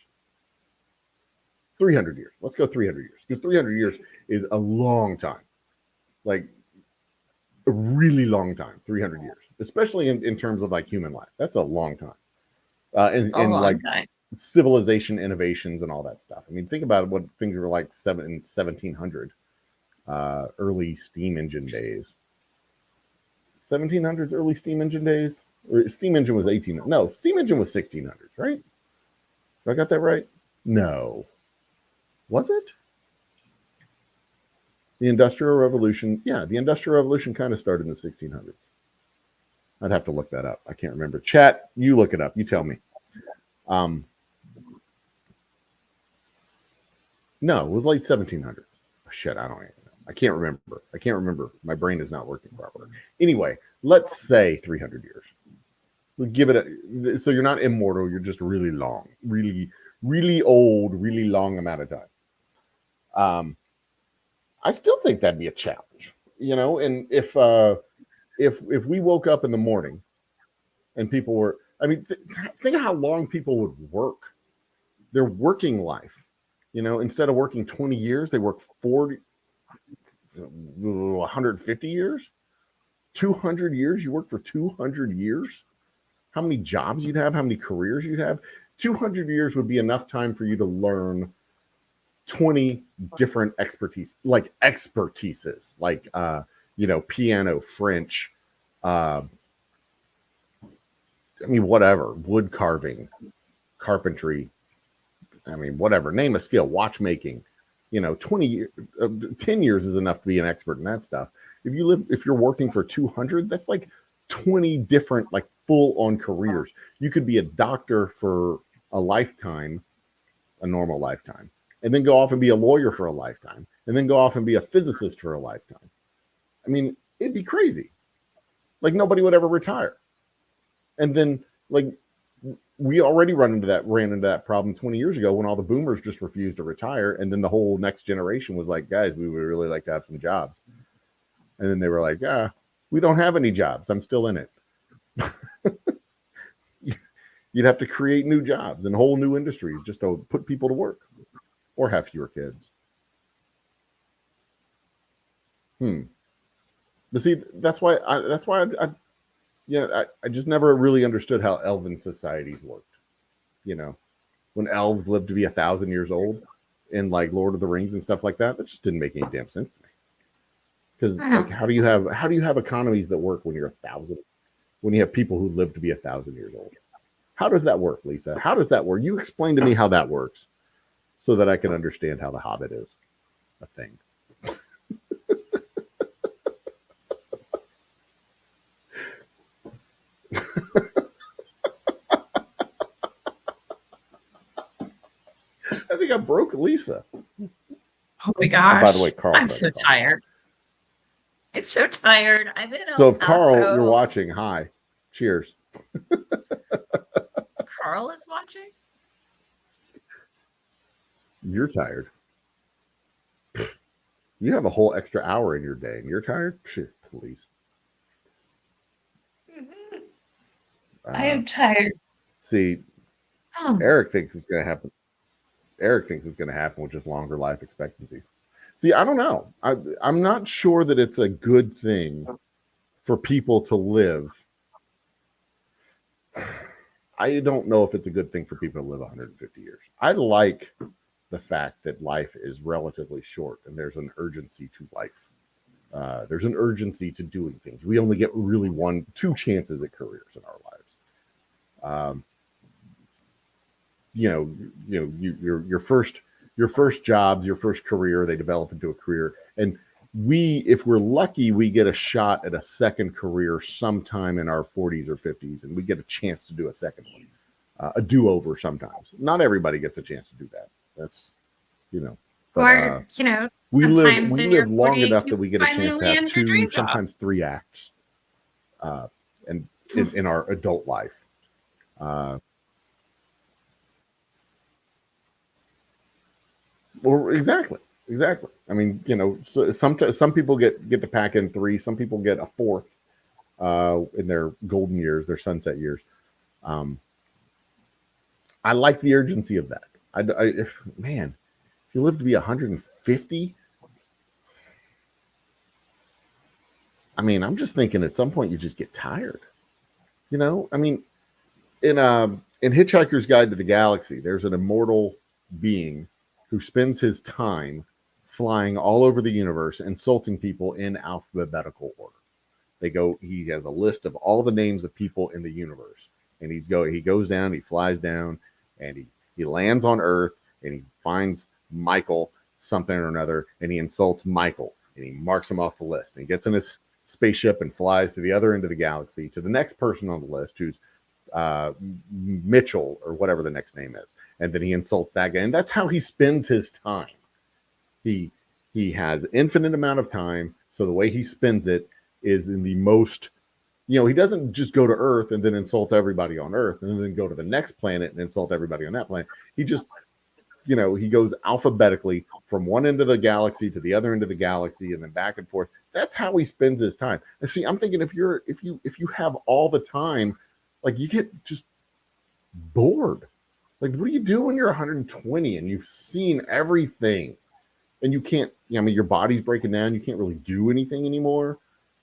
300 years. Let's go 300 years, because 300 years is a long time. Like, a really long time, 300 years, especially in terms of like human life. That's a long time. It's a And long like time. civilization innovations and all that stuff. I mean, think about what things were like in 1700, early steam engine days. 1700s, early steam engine days? Or steam engine was 18. No, steam engine was 1600s, right? I got that right? No. Was it? The Industrial Revolution. Yeah, the Industrial Revolution kind of started in the 1600s. I'd have to look that up. I can't remember. Chat, you look it up. You tell me. No, it was late 1700s. Oh, shit, I don't even know. I can't remember. My brain is not working properly. Anyway, let's say 300 years. We'll give it so you're not immortal. You're just really long, really, really old, really long amount of time. I still think that'd be a challenge, And if we woke up in the morning and people were, think of how long people would work. Their working life, instead of working 20 years, they work 40, 150 years, 200 years. You work for 200 years. How many jobs you'd have, how many careers you'd have. 200 years would be enough time for you to learn 20 different expertises, like piano, French, I mean, whatever, wood carving, carpentry, I mean, whatever, name a skill, watchmaking, 10 years is enough to be an expert in that stuff. If you're working for 200, that's like 20 different, like full on careers. You could be a doctor for a lifetime, a normal lifetime, and then go off and be a lawyer for a lifetime, and then go off and be a physicist for a lifetime. I mean, it'd be crazy. Like nobody would ever retire. And then like we already ran into that problem 20 years ago when all the boomers just refused to retire. And then the whole next generation was like, guys, we would really like to have some jobs. And then they were like, we don't have any jobs. I'm still in it. You'd have to create new jobs and whole new industries just to put people to work or have fewer kids. But see, that's why I just never really understood how elven societies worked. When elves lived to be 1,000 years old in like Lord of the Rings and stuff like that, that just didn't make any damn sense to me. Because like, how do you have economies that work when you're 1,000? When you have people who live to be 1,000 years old? How does that work, Lisa? How does that work? You explain to me how that works, so that I can understand how the Hobbit is a thing. I think I broke Lisa. Oh my gosh. By the way, Carl. I'm so tired. I'm so tired. I'm in So if Carl, you're watching, hi. Cheers. Carl is watching? You're tired. You have a whole extra hour in your day and you're tired? Please. I am tired. See, Eric thinks it's going to happen. Eric thinks it's going to happen with just longer life expectancies. See, I don't know. I'm not sure that it's a good thing for people to live. I don't know if it's a good thing for people to live 150 years. I like the fact that life is relatively short and there's an urgency to life. There's an urgency to doing things. We only get really 1-2 chances at careers in our lives. Your first jobs, your first career, they develop into a career. And if we're lucky, we get a shot at a second career sometime in our 40s or 50s, and we get a chance to do a second one, a do-over sometimes. Not everybody gets a chance to do that. That's, but, we live long enough that we get a chance to have 2, sometimes 3 acts, and in our adult life. Well, exactly. I mean, so some people get to pack in 3. Some people get a 4th in their golden years, their sunset years. I like the urgency of that. If you live to be 150, I mean, I'm just thinking at some point you just get tired. I mean, in Hitchhiker's Guide to the Galaxy, there's an immortal being who spends his time flying all over the universe, insulting people in alphabetical order. He has a list of all the names of people in the universe, and he goes down, he flies down, and he lands on Earth, and he finds Michael something or another, and he insults Michael, and he marks him off the list, and he gets in his spaceship and flies to the other end of the galaxy to the next person on the list, who's Mitchell or whatever the next name is, and then he insults that guy, and that's how he spends his time. He has infinite amount of time, so the way he spends it is in the most, he doesn't just go to Earth and then insult everybody on Earth and then go to the next planet and insult everybody on that planet. He just, he goes alphabetically from one end of the galaxy to the other end of the galaxy and then back and forth. That's how he spends his time. And see, I'm thinking if you have all the time, like you get just bored. Like, what do you do when you're 120 and you've seen everything and you can't, your body's breaking down. You can't really do anything anymore.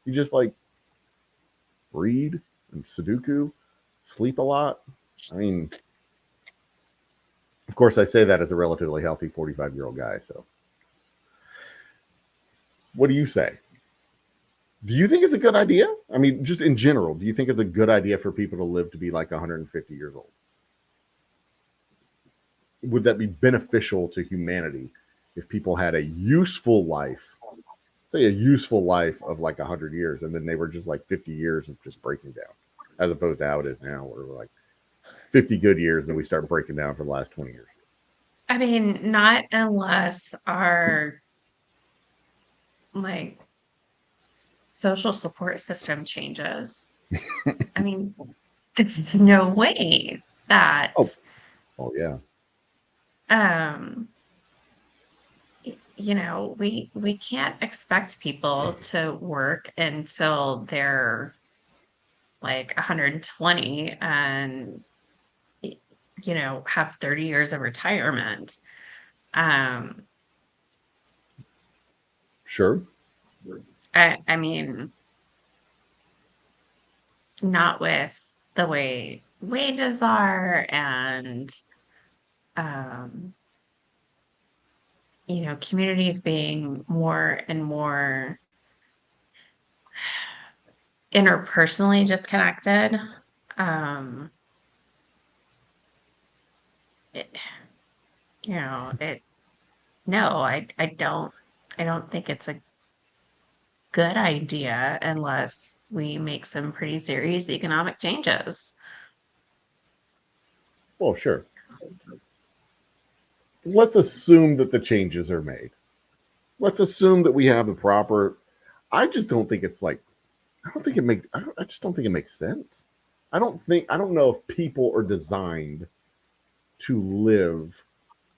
You just like read and Sudoku, sleep a lot. I mean, Of course, I say that as a relatively healthy 45-year-old guy. So, what do you say? Do you think it's a good idea? I mean, just in general, do you think it's a good idea for people to live to be like 150 years old? Would that be beneficial to humanity if people had a useful life, say a useful life of like 100 years, and then they were just like 50 years of just breaking down, as opposed to how it is now, where we're like 50 good years and then we start breaking down for the last 20 years? I mean, not unless our like social support system changes. I mean, there's no way that Oh yeah. we can't expect people to work until they're like 120 and have 30 years of retirement. Sure. I mean, not with the way wages are and communities being more and more interpersonally disconnected. It, no, I don't think it's a good idea unless we make some pretty serious economic changes. Well, sure. Let's assume that the changes are made. Let's assume that we have the proper. I just don't think it's like. I just don't think it makes sense. I don't know if people are designed to live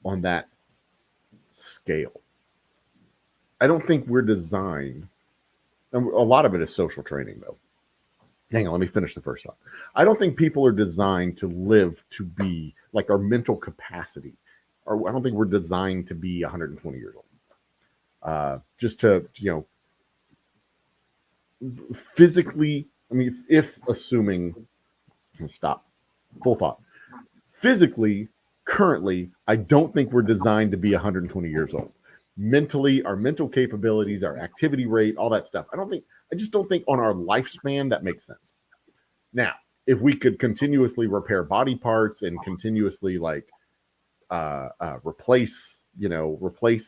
on that scale. I don't think we're designed. And a lot of it is social training, though. Hang on, let me finish the first thought. I don't think people are designed to live to be like our mental capacity. Or I don't think we're designed to be 120 years old. Just to, physically, I mean, if assuming, stop, full thought. Physically, currently, I don't think we're designed to be 120 years old. Mentally, our mental capabilities, our activity rate, all that stuff. I just don't think on our lifespan that makes sense. Now, if we could continuously repair body parts and continuously replace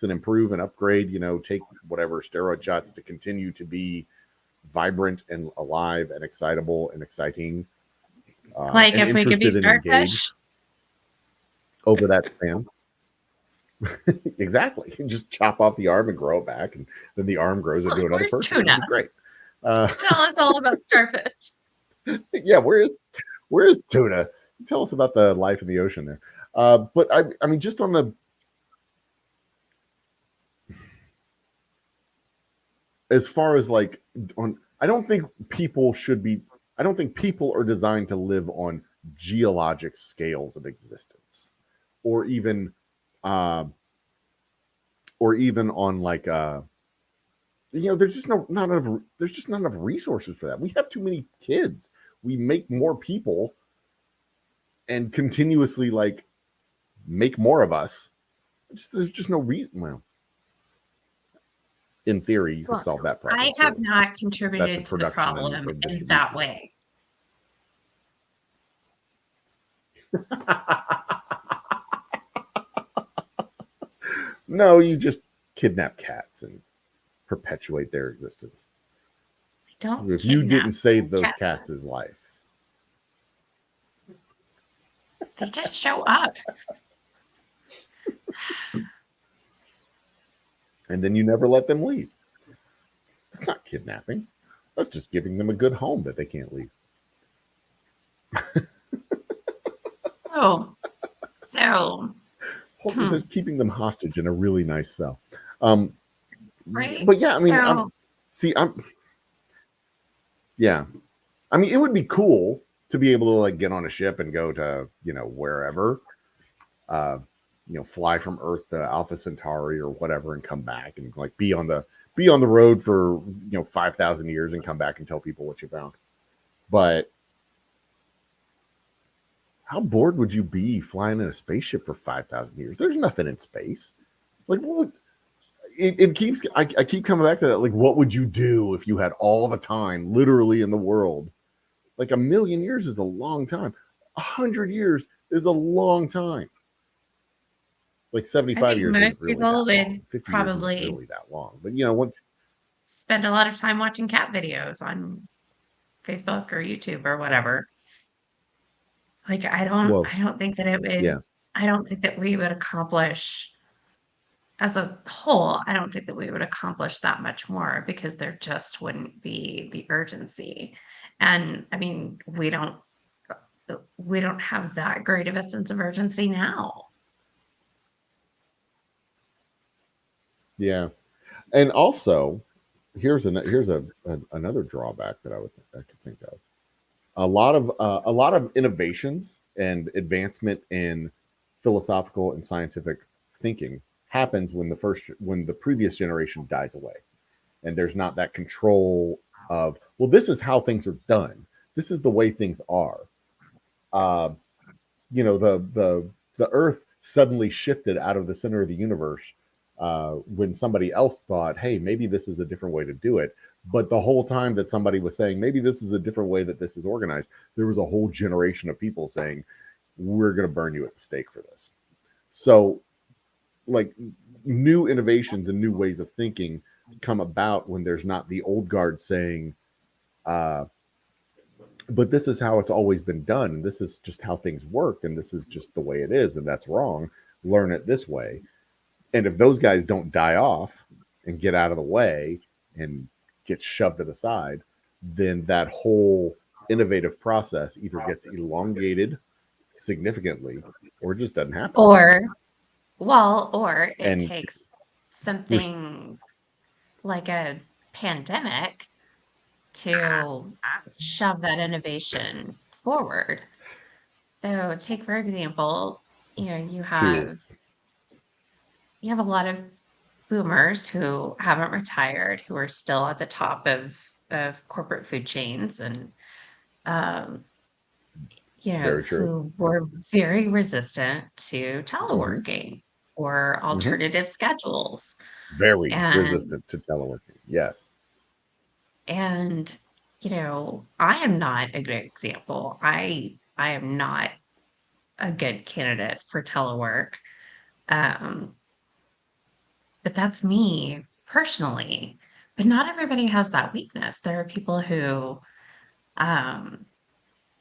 and improve and upgrade, take whatever steroid shots to continue to be vibrant and alive and excitable and exciting. Like if we could be starfish over that span. Exactly. You just chop off the arm and grow it back, and then the arm grows into another person. Tuna? Great. Tell us all about starfish. Yeah, where is tuna? Tell us about the life in the ocean there. But I mean, just on the as far as like on, I don't think people are designed to live on geologic scales of existence, or even on like there's just not enough resources for that. We have too many kids. We make more people and continuously like make more of us. There's just no reason. Well, in theory, you could solve that problem. I have not contributed to the problem in that way. No, you just kidnap cats and perpetuate their existence. If you didn't save those cats' lives, they just show up. And then you never let them leave. That's not kidnapping. That's just giving them a good home that they can't leave. Oh, so just keeping them hostage in a really nice cell. Right. But yeah, I mean, I mean, it would be cool to be able to like get on a ship and go to wherever, fly from Earth to Alpha Centauri or whatever and come back and like be on the road for 5,000 years and come back and tell people what you found. But how bored would you be flying in a spaceship for 5,000 years? There's nothing in space. Like, what would it keeps? I keep coming back to that. Like, what would you do if you had all the time, literally, in the world? Like, 1,000,000 years is a long time. 100 years is a long time. Like, I 75 think years isn't most really people that long. would 50 years isn't probably really that long. But you know what? spend a lot of time watching cat videos on Facebook or YouTube or whatever. Like, Well, I don't think that it yeah, would, I don't think that we would accomplish as a whole, I don't think that we would accomplish that much more because there just wouldn't be the urgency. And I mean, we don't have that great of a sense of urgency now. yeah. And also, here's another drawback that I could think of. A lot of innovations and advancement in philosophical and scientific thinking happens when the previous generation dies away, and there's not that control of, well, this is how things are done, this is the way things are. uh, you know, the earth suddenly shifted out of the center of the universe when somebody else thought, hey, maybe this is a different way to do it. But the whole time that somebody was saying, maybe this is a different way that this is organized, there was a whole generation of people saying, we're going to burn you at the stake for this. So, like, new innovations and new ways of thinking come about when there's not the old guard saying, uh, but this is how it's always been done, and this is just how things work, and this is just the way it is, and that's wrong. Learn it this way. And if those guys don't die off and get out of the way and get shoved to the side, then that whole innovative process either gets elongated significantly or just doesn't happen. Or, well, or it And takes you're something like a pandemic to shove that innovation forward. So take, for example, you know, true. you have a lot of boomers who haven't retired, who are still at the top of corporate food chains and um, you know, Very true. who were very resistant to Mm-hmm. teleworking or Mm-hmm. alternative schedules. Very And resistant to teleworking. Yes. and you know, I am not a good example. I am not a good candidate for telework. Um, but that's me personally. But not everybody has that weakness. There are people who um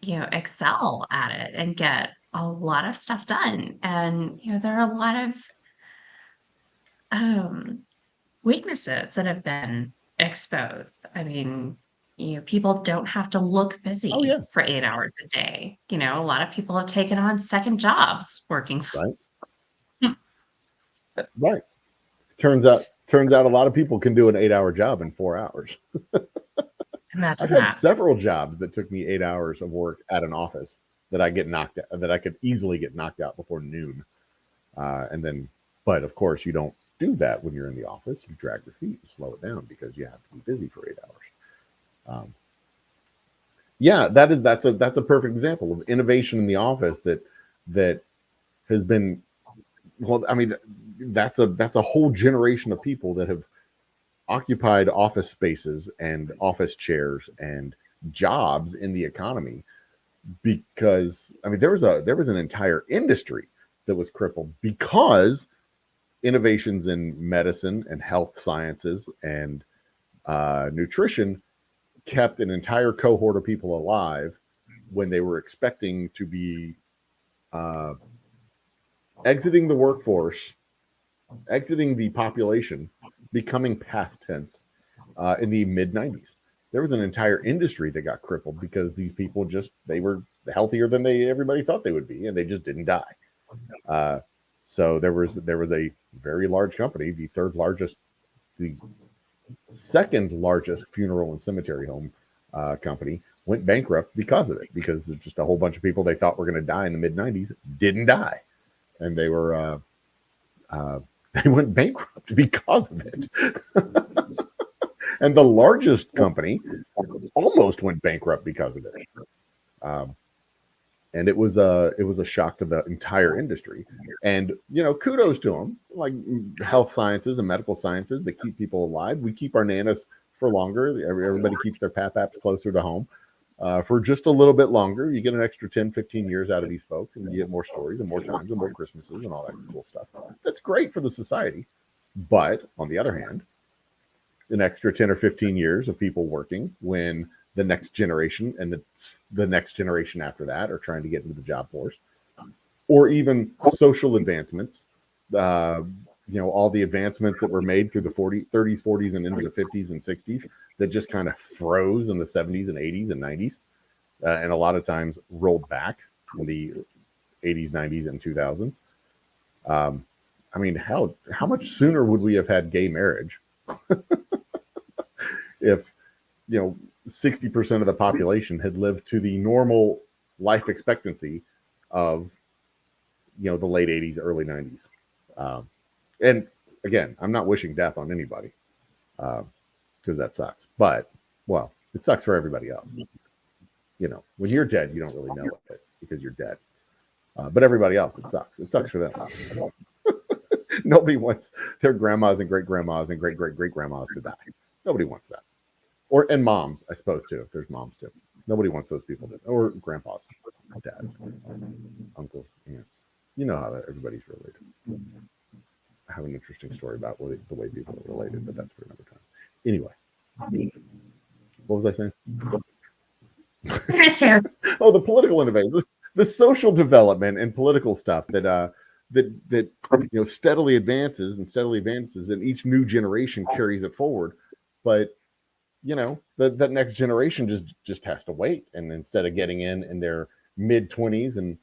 you know, excel at it and get a lot of stuff done. And, you know, there are a lot of um, weaknesses that have been exposed. I mean, you know, people don't have to look Oh busy yeah. for 8 hours a day. You know, a lot of people have taken on second jobs working. Right. Right. Turns out a lot of people can do an 8 hour job in 4 hours. I've Imagine had that. several jobs that took me 8 hours of work at an office that I get knocked out, that I could easily get knocked out before noon. And then, but of course, you don't do that when you're in the office. You drag your feet and slow it down because you have to be busy for 8 hours. Um, yeah, that's a perfect example of innovation in the office that has been, well. I mean, that's a whole generation of people that have occupied office spaces and office chairs and jobs in the economy, because I mean there was an entire industry that was crippled because innovations in medicine and health sciences and nutrition kept an entire cohort of people alive when they were expecting to be uh, exiting the workforce, exiting the population, becoming past tense in the mid 90s. There was an entire industry that got crippled because these people just, they were healthier than everybody thought they would be, and they just didn't die. Uh, so there was a very large company, the second largest funeral and cemetery home company, went bankrupt because of it, because there's just a whole bunch of people they thought were going to die in the mid 90s didn't die, and they were uh, they went bankrupt because of it. And the largest company almost went bankrupt because of it. Um, and it was a shock to the entire industry. And kudos to them. Like health sciences and medical sciences, they keep people alive. We keep our nanas for longer. Everybody keeps their paps closer to home for just a little bit longer. You get an extra 10, 15 years out of these folks, and you get more stories and more times and more Christmases and all that cool stuff. That's great for the society. But on the other hand, an extra 10 or 15 years of people working when the next generation and the next generation after that are trying to get into the job force, or even social advancements, all the advancements that were made through the 30s, 40s, and into the 50s and 60s that just kind of froze in the 70s and 80s and 90s, and a lot of times rolled back in the 80s, 90s, and 2000s. I mean, how much sooner would we have had gay marriage if 60% of the population had lived to the normal life expectancy of the late 80s, early 90s? And again, I'm not wishing death on anybody because that sucks. But, well, it sucks for everybody else. When you're dead, you don't really know it because you're dead. But everybody else, it sucks. It sucks for them. Nobody wants their grandmas and great-grandmas and great-great-great-grandmas to die. Nobody wants that. And moms, I suppose, too, if there's moms, too. Nobody wants those people to, or grandpas, dads, uncles, aunts. You know how everybody's related. I have an interesting story about the way people are related, but that's for another time. Anyway, what was I saying? Oh, the political innovation, the social development and political stuff that steadily advances, and each new generation carries it forward. But that next generation just has to wait, and instead of getting in their mid 20s and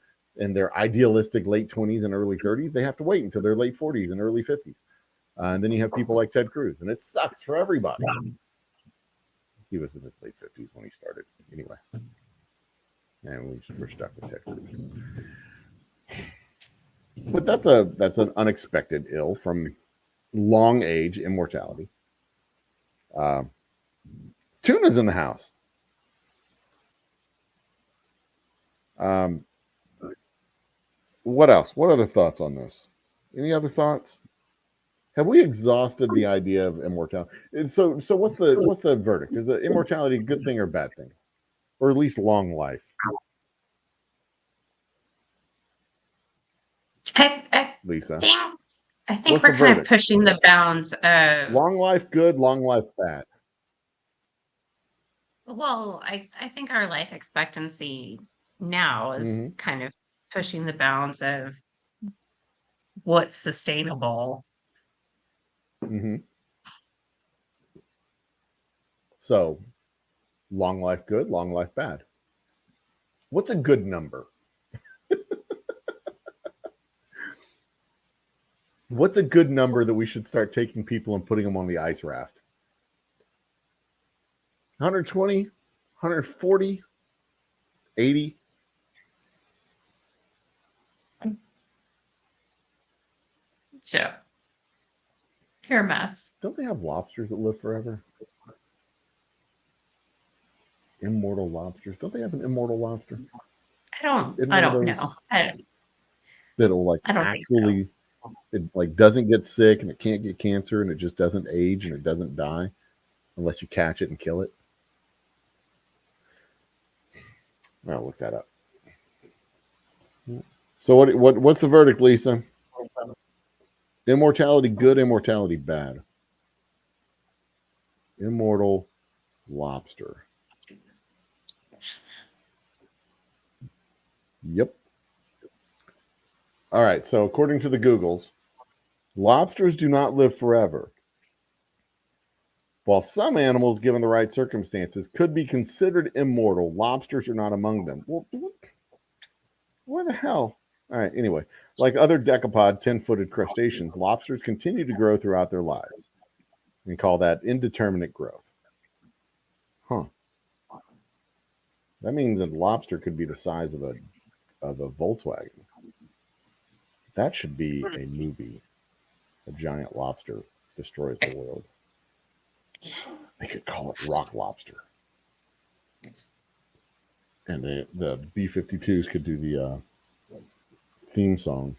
their idealistic late 20s and early 30s, they have to wait until their late 40s and early 50s. And then you have people like Ted Cruz, and it sucks for everybody. He was in his late 50s when he started, anyway. And we're stuck with Ted Cruz. But that's an unexpected ill from long age immortality. Tuna's in the house. What else? What other thoughts on this? Any other thoughts? Have we exhausted the idea of immortality? So what's the verdict? Is the immortality a good thing or a bad thing? Or at least long life? Lisa. I think we're kind of pushing the bounds of long life good, long life bad. Well, I think our life expectancy now is kind of pushing the bounds of what's sustainable. Mm-hmm. So, long life good, long life bad. What's a good number? What's a good number that we should start taking people and putting them on the ice raft? 120, 140, 80? So, you're a mess. Don't they have lobsters that live forever? Immortal lobsters. Don't they have an immortal lobster? I don't know. That'll actually, it doesn't get sick and it can't get cancer and it just doesn't age and it doesn't die unless you catch it and kill it. I'll look that up. So what's the verdict, Lisa? Immortality good, immortality bad. Immortal lobster. Yep. All right. So according to the Googles, lobsters do not live forever. While some animals, given the right circumstances, could be considered immortal, lobsters are not among them. Well, what the hell? All right. Anyway, like other decapod 10-footed crustaceans, lobsters continue to grow throughout their lives. We call that indeterminate growth. Huh. That means a lobster could be the size of a Volkswagen. That should be a movie. A giant lobster destroys the world. They could call it Rock Lobster. And the B-52s could do the theme song.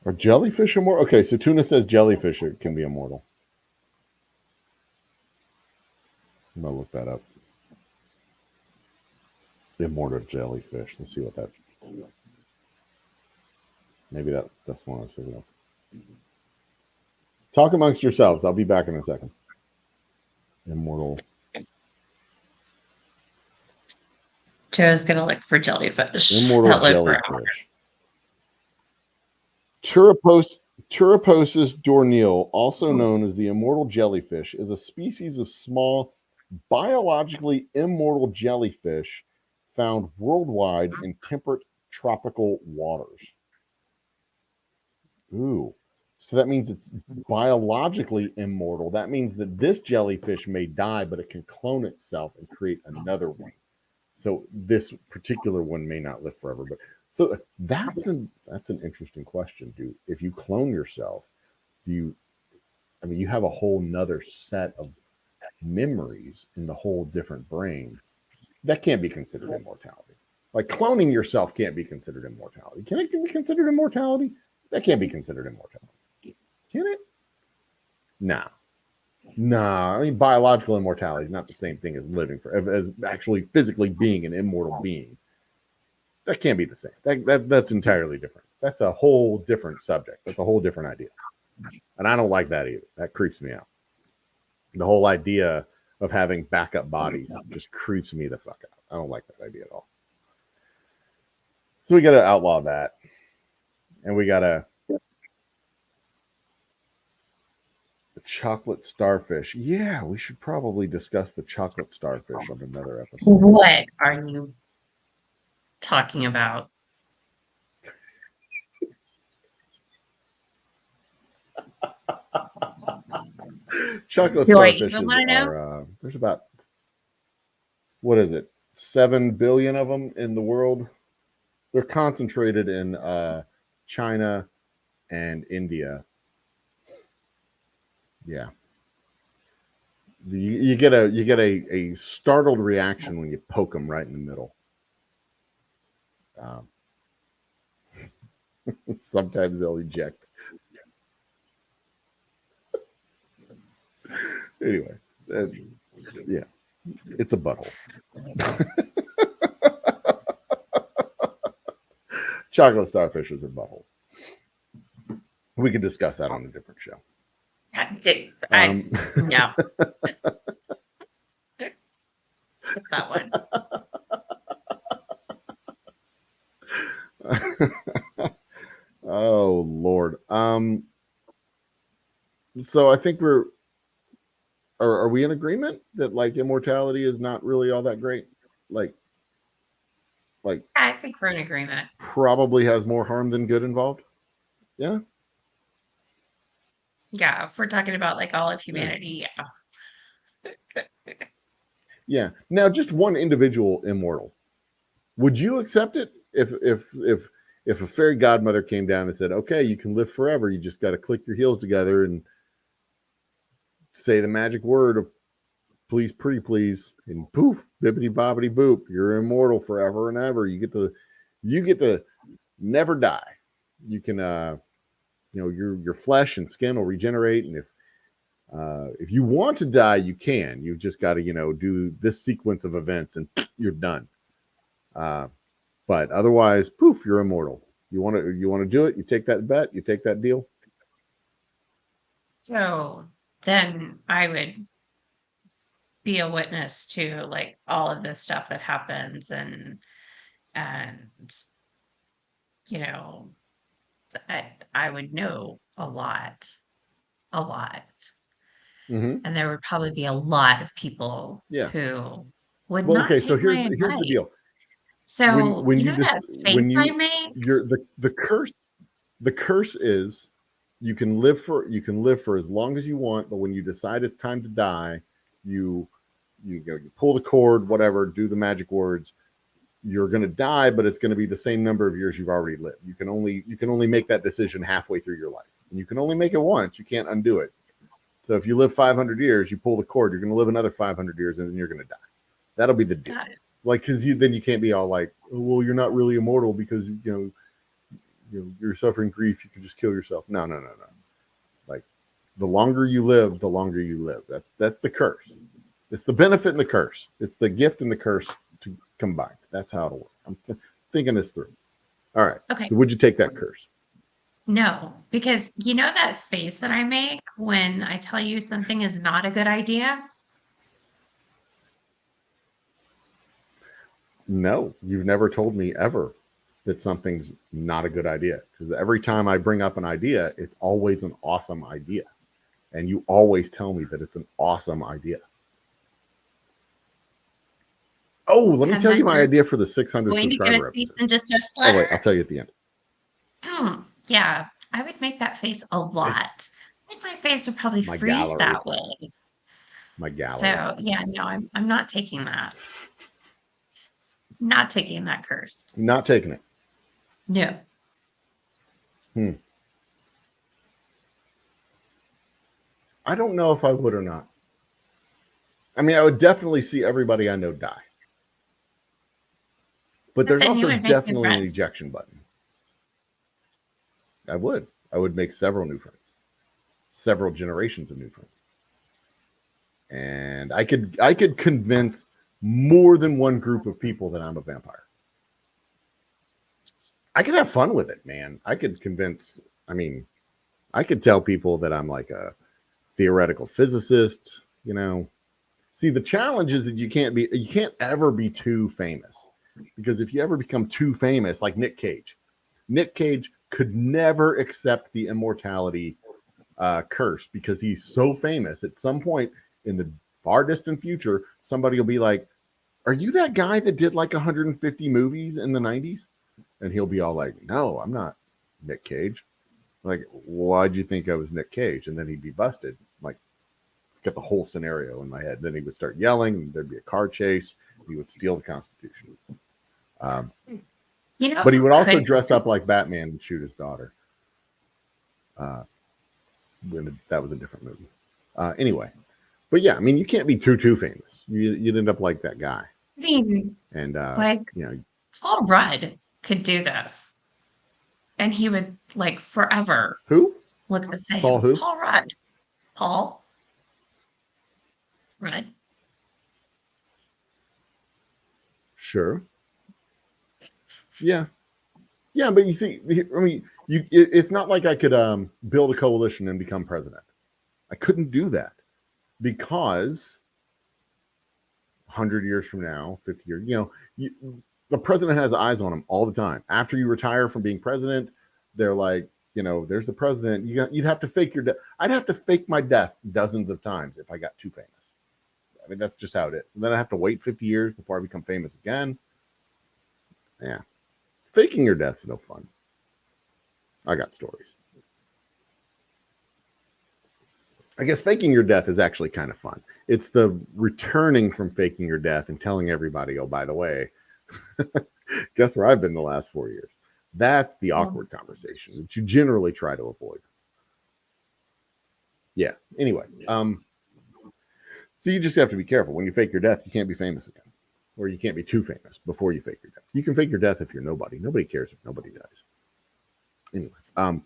Are jellyfish immortal? Okay, so Tuna says jellyfish can be immortal. I'm gonna look that up. Immortal jellyfish. Let's see what that. Maybe that's one I was thinking of. Talk amongst yourselves. I'll be back in a second. Immortal. Joe's gonna look for jellyfish Immortal that live forever. jellyfish. Turriposis dornil, also known as the immortal jellyfish, is a species of small, biologically immortal jellyfish found worldwide in temperate tropical waters. Ooh. So that means it's biologically immortal. That means that this jellyfish may die, but it can clone itself and create another one. So this particular one may not live forever. But so that's an interesting question, dude. If you clone yourself, you have a whole nother set of memories in the whole different brain. That can't be considered immortality. Like cloning yourself can't be considered immortality. Can it be considered immortality? That can't be considered immortality. Can it? Nah. I mean, biological immortality is not the same thing as living as actually physically being an immortal being. That can't be the same. That's entirely different. That's a whole different subject. That's a whole different idea. And I don't like that either. That creeps me out. The whole idea of having backup bodies just creeps me the fuck out. I don't like that idea at all. So we got to outlaw that. And we got to chocolate starfish. Yeah, we should probably discuss the chocolate starfish on another episode. What are you talking about? Chocolate starfishes are there's about, what is it, 7 billion of them in the world. They're concentrated in China and India. Yeah. You get a startled reaction when you poke them right in the middle. Sometimes they'll eject. Anyway, yeah, it's a butthole. Chocolate starfishes are buttholes. We could discuss that on a different show. No. Get that one. Oh Lord. So I think are we in agreement that like immortality is not really all that great? Like I think we're in agreement. Probably has more harm than good involved. Yeah. Yeah, if we're talking about like all of humanity, yeah. Yeah. Now, just one individual immortal. Would you accept it if a fairy godmother came down and said, "Okay, you can live forever. You just got to click your heels together and say the magic word of please, pretty please, and poof, bibbity bobbity boop, you're immortal forever and ever. You get to never die. You can your flesh and skin will regenerate, and if you want to die, you can. You've just got to do this sequence of events, and you're done. But otherwise, poof, you're immortal. You want to do it? You take that bet. You take that deal. So then I would be a witness to like all of this stuff that happens, and I would know a lot. Mm-hmm. And there would probably be a lot of people who would not take so my advice. Here's the deal. So when you that face I make? The curse is you can live for as long as you want, but when you decide it's time to die, you pull the cord, whatever, do the magic words. You're going to die, but it's going to be the same number of years you've already lived. You can only make that decision halfway through your life, and you can only make it once. You can't undo it. So if you live 500 years, you pull the cord, you're going to live another 500 years, and then you're going to die. That'll be the deal. Got it. Like, because then you can't be all like, oh, well, you're not really immortal because you're suffering grief. You can just kill yourself. No. Like, the longer you live, the longer you live. That's the curse. It's the benefit and the curse. It's the gift and the curse to combined. That's how it'll work. I'm thinking this through. All right. Okay. So would you take that curse? No, because you know that face that I make when I tell you something is not a good idea? No, you've never told me ever that something's not a good idea. Because every time I bring up an idea, it's always an awesome idea. And you always tell me that it's an awesome idea. Oh, let me And tell then you my you're idea for the 600 going to get a subscriber cease episode. and desist Oh, wait, letter? I'll tell you at the end. Yeah, I would make that face a lot. I think my face would probably My freeze gallery. that way. My gallery. So yeah, no, I'm not taking that. Not taking that curse. Not taking it. No. I don't know if I would or not. I mean, I would definitely see everybody I know die. But there's then you also would make new definitely an friends. ejection button. I would. I would make several new friends. Several generations of new friends. And I could convince more than one group of people that I'm a vampire. I could have fun with it, man. I could convince, I could tell people that I'm like a theoretical physicist, See, the challenge is that you can't ever be too famous. Because if you ever become too famous, like Nick Cage could never accept the immortality curse because he's so famous. At some point in the far distant future, somebody will be like, are you that guy that did like 150 movies in the 90s? And he'll be all like, no, I'm not Nick Cage. Like, why'd you think I was Nick Cage? And then he'd be busted. Like, get the whole scenario in my head. Then he would start yelling. There'd be a car chase. He would steal the Constitution. But he would also dress up like Batman and shoot his daughter. That was a different movie. Anyway, but yeah, you can't be too famous. You'd end up like that guy. And Paul Rudd could do this, and he would like forever. Who? Look the same. Paul who? Paul Rudd. Paul Rudd. Sure. Yeah. Yeah, but you see, it's not like I could build a coalition and become president. I couldn't do that because 100 years from now, 50 years, the president has eyes on him all the time. After you retire from being president, they're like, there's the president. You'd have to fake your death. I'd have to fake my death dozens of times if I got too famous. That's just how it is. And then I have to wait 50 years before I become famous again. Yeah. Faking your death's no fun. I got stories. I guess faking your death is actually kind of fun. It's the returning from faking your death and telling everybody, oh, by the way, guess where I've been the last 4 years. That's the awkward conversation that you generally try to avoid. Yeah. Anyway, so you just have to be careful. When you fake your death, you can't be famous again. Or you can't be too famous before you fake your death. You can fake your death if you're nobody. Nobody cares if nobody dies. Anyway,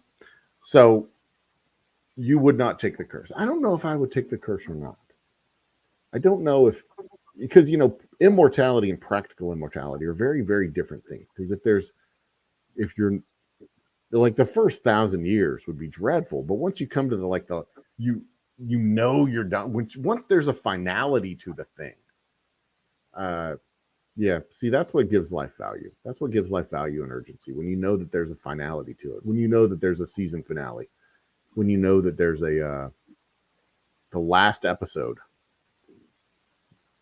so you would not take the curse. I don't know if I would take the curse or not. I don't know because immortality and practical immortality are very, very different things. Because if you're like the first 1,000 years would be dreadful, but once you come to you're done. Once there's a finality to the thing. Yeah, see, that's what gives life value. That's what gives life value and urgency. When you know that there's a finality to it, when you know that there's a season finale, when you know that there's the last episode.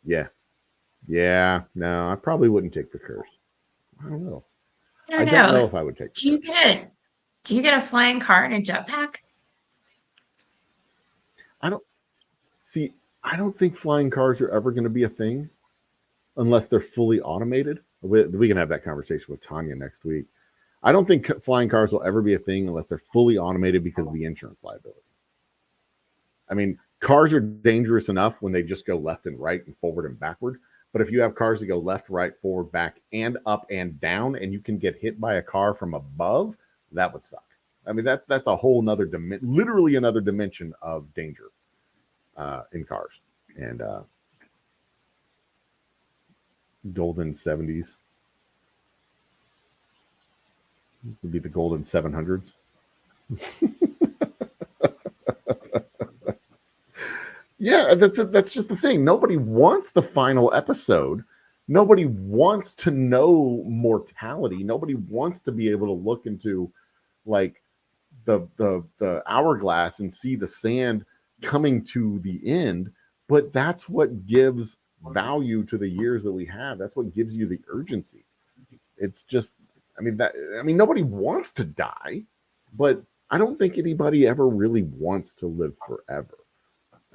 Yeah. No, I probably wouldn't take the curse. I don't know. I don't know if I would take the curse. Do you get a flying car and a jetpack? I don't think flying cars are ever going to be a thing unless they're fully automated. We can have that conversation with Tanya next week. I don't think flying cars will ever be a thing unless they're fully automated because of the insurance liability. Cars are dangerous enough when they just go left and right and forward and backward, But if you have cars that go left, right, forward, back, and up and down, and you can get hit by a car from above, that would suck. I mean, that's a whole nother literally another dimension of danger in cars. And golden 70s would be the golden 700s. Yeah, that's just the thing. Nobody wants the final episode. Nobody wants to know mortality. Nobody wants to be able to look into like the hourglass and see the sand coming to the end. But that's what gives value to the years that we have. That's what gives you the urgency. It's just, I mean, nobody wants to die, but I don't think anybody ever really wants to live forever.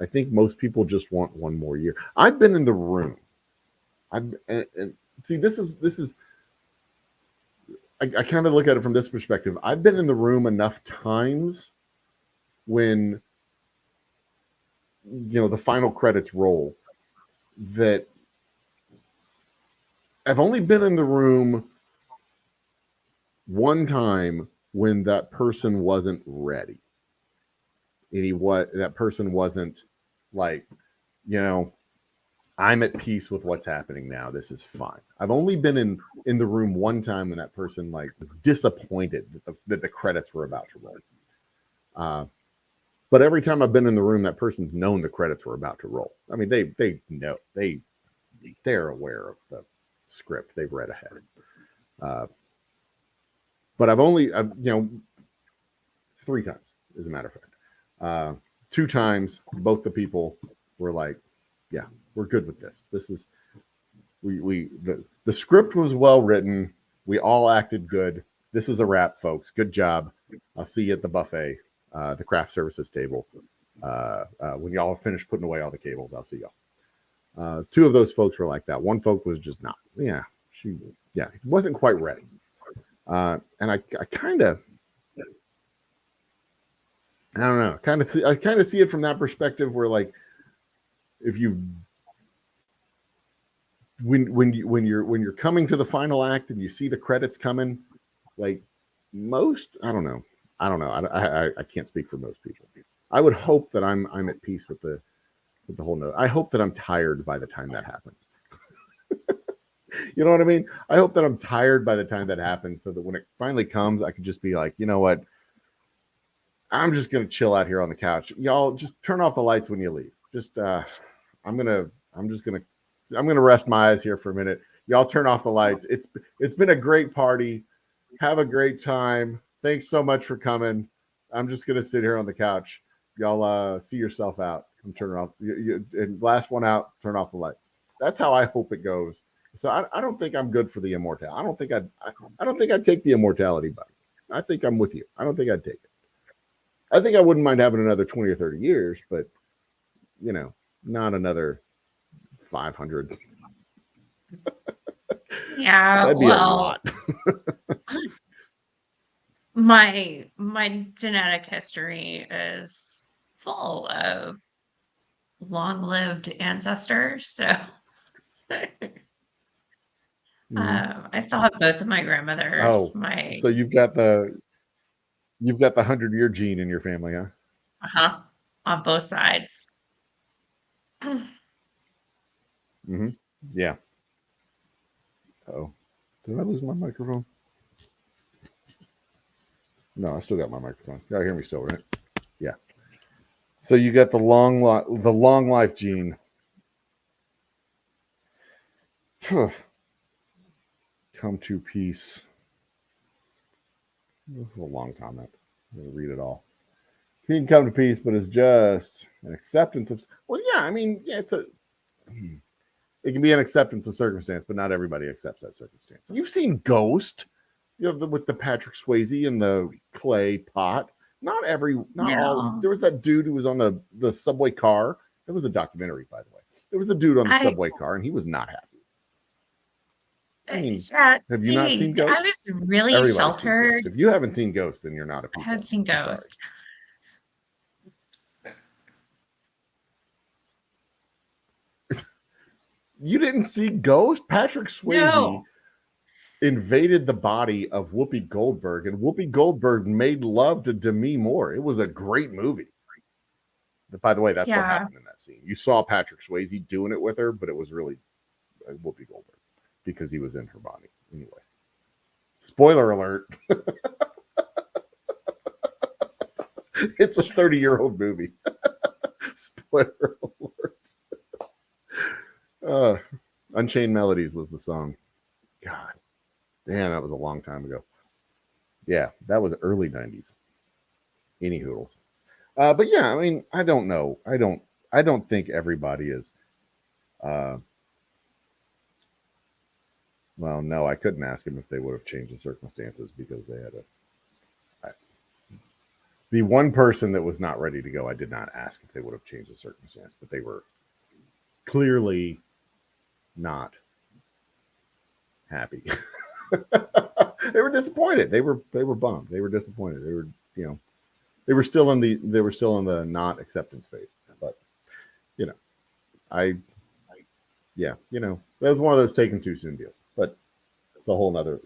I think most people just want one more year. I've been in the room. And see, this is. I kind of look at it from this perspective. I've been in the room enough times when, the final credits roll, that I've only been in the room one time when that person wasn't ready. That person wasn't like, I'm at peace with what's happening now. This is fine. I've only been in the room one time when that person like was disappointed that the credits were about to roll. But every time I've been in the room, that person's known the credits were about to roll. I mean, they know, they're aware of the script. They've read ahead. But I've 3 times, as a matter of fact. 2 times, both the people were like, yeah, we're good with this. This is, the script was well written. We all acted good. This is a wrap, folks. Good job. I'll see you at the buffet, the craft services table. When y'all finish putting away all the cables, I'll see y'all. 2 of those folks were like that. One folk was just not. Yeah, she wasn't quite ready. And I kind of, I don't know. I kind of see it from that perspective where, like, if you, when you're coming to the final act and you see the credits coming, like most, I don't know. I can't speak for most people. I would hope that I'm at peace with the whole note. I hope that I'm tired by the time that happens. You know what I mean? I hope that I'm tired by the time that happens, so that when it finally comes, I can just be like, you know what? I'm just gonna chill out here on the couch. Y'all just turn off the lights when you leave. Just I'm gonna rest my eyes here for a minute. Y'all turn off the lights. It's been a great party. Have a great time. Thanks so much for coming. I'm just gonna sit here on the couch. Y'all see yourself out. I'm turning off. And last one out. Turn off the lights. That's how I hope it goes. So I don't think I'm good for the immortality. I don't think I'd take the immortality button. I think I'm with you. I don't think I'd take it. I think I wouldn't mind having another 20 or 30 years, but not another 500. Yeah, that'd be a lot. my genetic history is full of long-lived ancestors, so I still have both of my grandmothers. Oh, so you've got the 100-year gene in your family, huh? On both sides. Mm-hmm. Yeah. Oh, did I lose my microphone? No, I still got my microphone. Y'all hear me still, right? Yeah. So you got the long life gene. Come to peace. This is a long comment. I'm going to read it all. He can come to peace, but it's just an acceptance of. Well, yeah, I mean, yeah, it can be an acceptance of circumstance, but not everybody accepts that circumstance. You've seen Ghost, with the Patrick Swayze and the clay pot. Not all. There was that dude who was on the subway car. That was a documentary, by the way. There was a dude on the subway car, and he was not happy. I mean, have you not seen Ghost? I was really sheltered. If you haven't seen Ghost, then you're not a people. I haven't seen Ghost. You didn't see Ghost? Patrick Swayze No. invaded the body of Whoopi Goldberg, and Whoopi Goldberg made love to Demi Moore. It was a great movie. By the way, that's what happened in that scene. You saw Patrick Swayze doing it with her, but it was really Whoopi Goldberg because he was in her body. Anyway, spoiler alert. It's a 30-year-old movie. Spoiler alert. Unchained Melodies was the song. God damn, that was a long time ago. Yeah, that was early 90s. Any hoodles. But yeah, I mean, I don't know. I don't think everybody is well, no, I couldn't ask him if they would have changed the circumstances because they had the one person that was not ready to go, I did not ask if they would have changed the circumstance, but they were clearly not happy. They were disappointed. They were bummed. They were disappointed. They were, they were still in the not acceptance phase. But that was one of those taken too soon deals. But that's a whole nother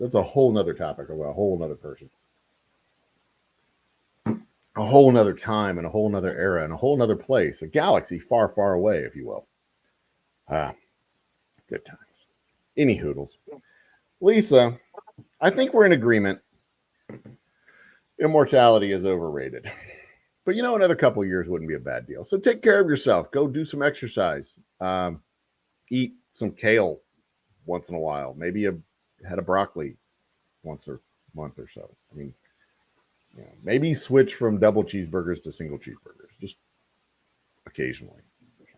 topic about a whole nother person. A whole nother time and a whole nother era and a whole nother place, a galaxy far, far away, if you will. Good times. Any hoodles. Lisa, I think we're in agreement. Immortality is overrated. But another couple of years wouldn't be a bad deal. So take care of yourself. Go do some exercise. Eat some kale once in a while. Maybe a head of broccoli once a month or so. I mean, maybe switch from double cheeseburgers to single cheeseburgers, just occasionally.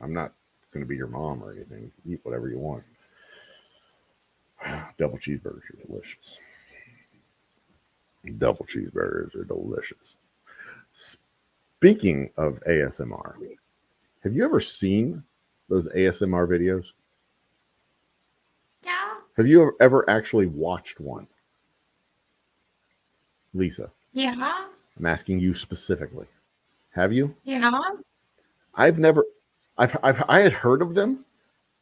I'm not going to be your mom or anything. Eat whatever you want. Double cheeseburgers are delicious. Double cheeseburgers are delicious. Speaking of ASMR, have you ever seen those ASMR videos? Yeah. Have you ever actually watched one? Lisa. Yeah. I'm asking you specifically. Have you? Yeah. I had heard of them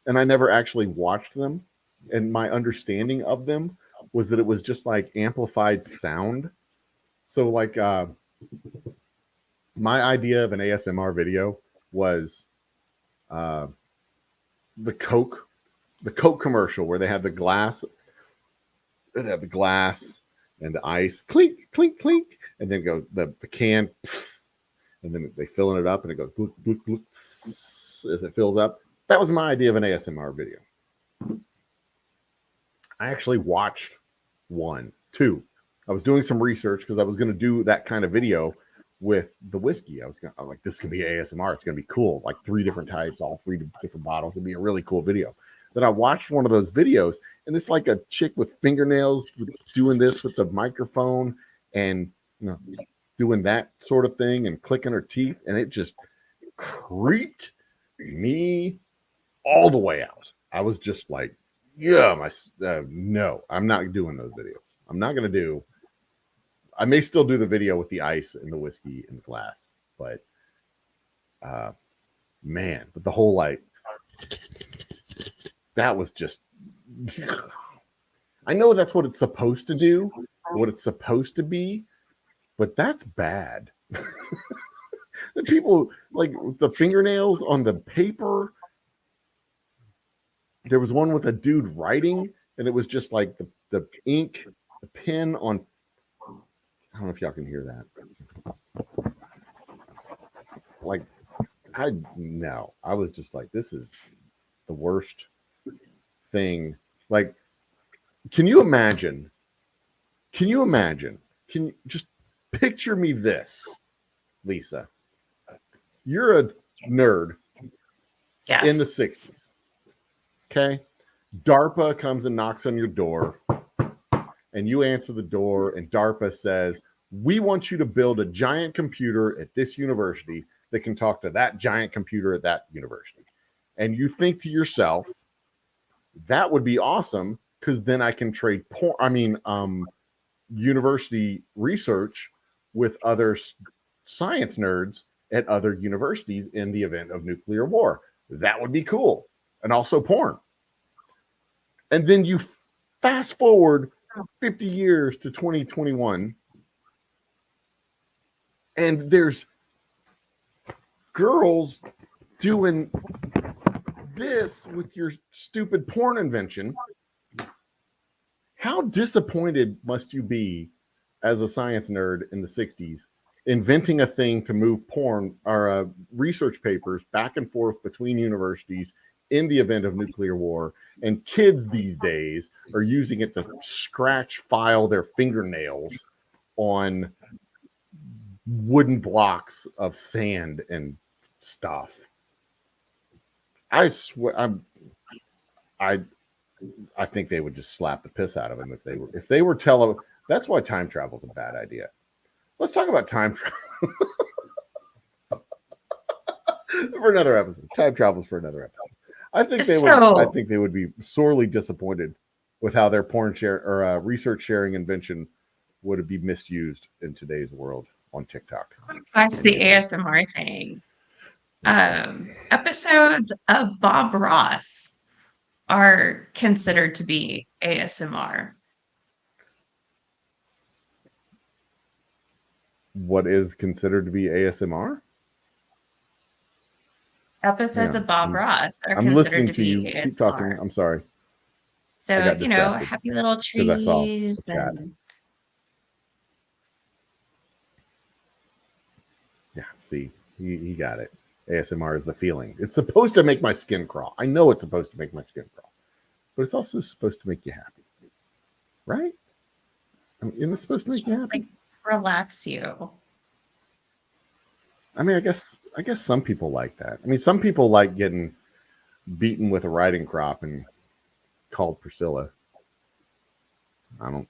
and I never actually watched them. And my understanding of them was that it was just like amplified sound. So like my idea of an ASMR video was the Coke commercial where they have the glass and the ice clink, clink, clink, and then goes the can, and then they filling it up and it goes gluk, gluk, gluk, as it fills up. That was my idea of an ASMR video. I actually watched two. I was doing some research because I was going to do that kind of video with the whiskey. I'm like, this could be ASMR. It's going to be cool. Like 3 different types, all 3 different bottles. It'd be a really cool video. Then I watched one of those videos, and it's like a chick with fingernails doing this with the microphone and doing that sort of thing and clicking her teeth, and it just creeped me all the way out. I was just like, yeah, no, I'm not doing those videos. I'm not going to do. I may still do the video with the ice and the whiskey and the glass, but but the whole that was just. I know that's what it's supposed to do, what it's supposed to be, but that's bad. The people like the fingernails on the paper. There was one with a dude writing, and it was just like the ink, the pen on. I don't know if y'all can hear that. Like, I was just like, this is the worst thing. Like, can you imagine? Can you just picture me this, Lisa? You're a nerd in the 60s. Okay. DARPA comes and knocks on your door, and you answer the door, and DARPA says, we want you to build a giant computer at this university that can talk to that giant computer at that university. And you think to yourself, that would be awesome because then I can trade university research with other science nerds at other universities in the event of nuclear war. That would be cool. And also porn. And then you fast forward 50 years to 2021, and there's girls doing this with your stupid porn invention. How disappointed must you be as a science nerd in the 60s inventing a thing to move porn or research papers back and forth between universities in the event of nuclear war, and kids these days are using it to scratch file their fingernails on wooden blocks of sand and stuff. I swear, I think they would just slap the piss out of him if they were telling. That's why time travel is a bad idea. Let's talk about time travel for another episode. Time travels for another episode. I think they would be sorely disappointed with how their porn share or research sharing invention would be misused in today's world on TikTok. That's the ASMR thing. Episodes of Bob Ross are considered to be ASMR. What is considered to be ASMR? Episodes of Bob Ross are I'm listening considered to to be you. ASMR. Keep talking. I'm sorry. So, happy little trees and yeah, see, he got it. ASMR is the feeling. It's supposed to make my skin crawl. I know it's supposed to make my skin crawl, but it's also supposed to make you happy, right? I mean, isn't it supposed to make you happy? Like, relax you. I mean, I guess some people like that. I mean, some people like getting beaten with a riding crop and called Priscilla. I'm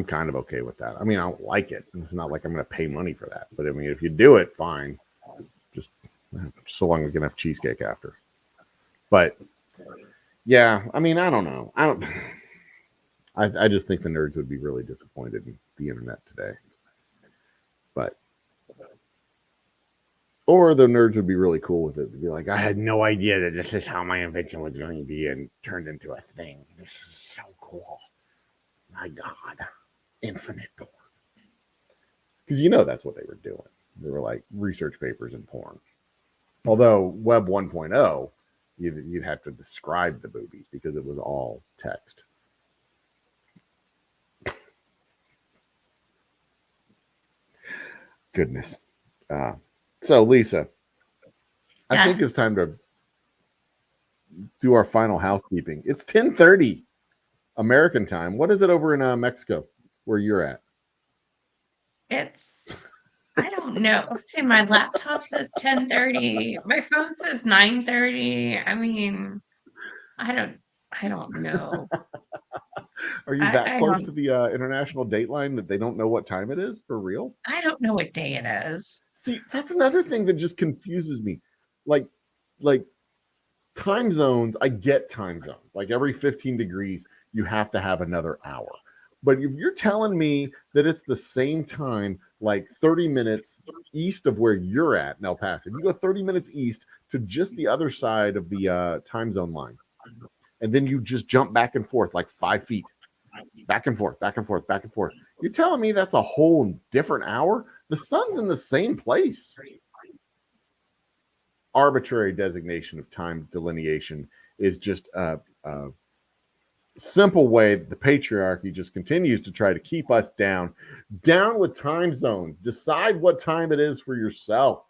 kind of okay with that. I mean, I don't like it. It's not like I'm going to pay money for that. But I mean, if you do it, fine. Just so long as we can have cheesecake after. But yeah, I mean, I don't know. I just think the nerds would be really disappointed in the internet today. But or the nerds would be really cool with it. They'd be like, I had no idea that this is how my invention was going to be and turned into a thing. This is so cool. My God, infinite porn. Because that's what they were doing. They were like research papers in porn. Although Web 1.0, you'd have to describe the boobies because it was all text. Goodness. So, Lisa, I think it's time to do our final housekeeping. It's 10:30 American time. What is it over in Mexico where you're at? I don't know. See, my laptop says 10:30. My phone says 9:30. I mean, I don't know. Are you that close to the international dateline that they don't know what time it is for real? I don't know what day it is. See, that's another thing that just confuses me. Like time zones, I get time zones. Like every 15 degrees, you have to have another hour. But if you're telling me that it's the same time, like 30 minutes east of where you're at in El Paso, you go 30 minutes east to just the other side of the time zone line. And then you just jump back and forth like 5 feet. Back and forth, back and forth, back and forth. You're telling me that's a whole different hour? The sun's in the same place. Arbitrary designation of time delineation is just a simple way that the patriarchy just continues to try to keep us down with time zones. Decide what time it is for yourself.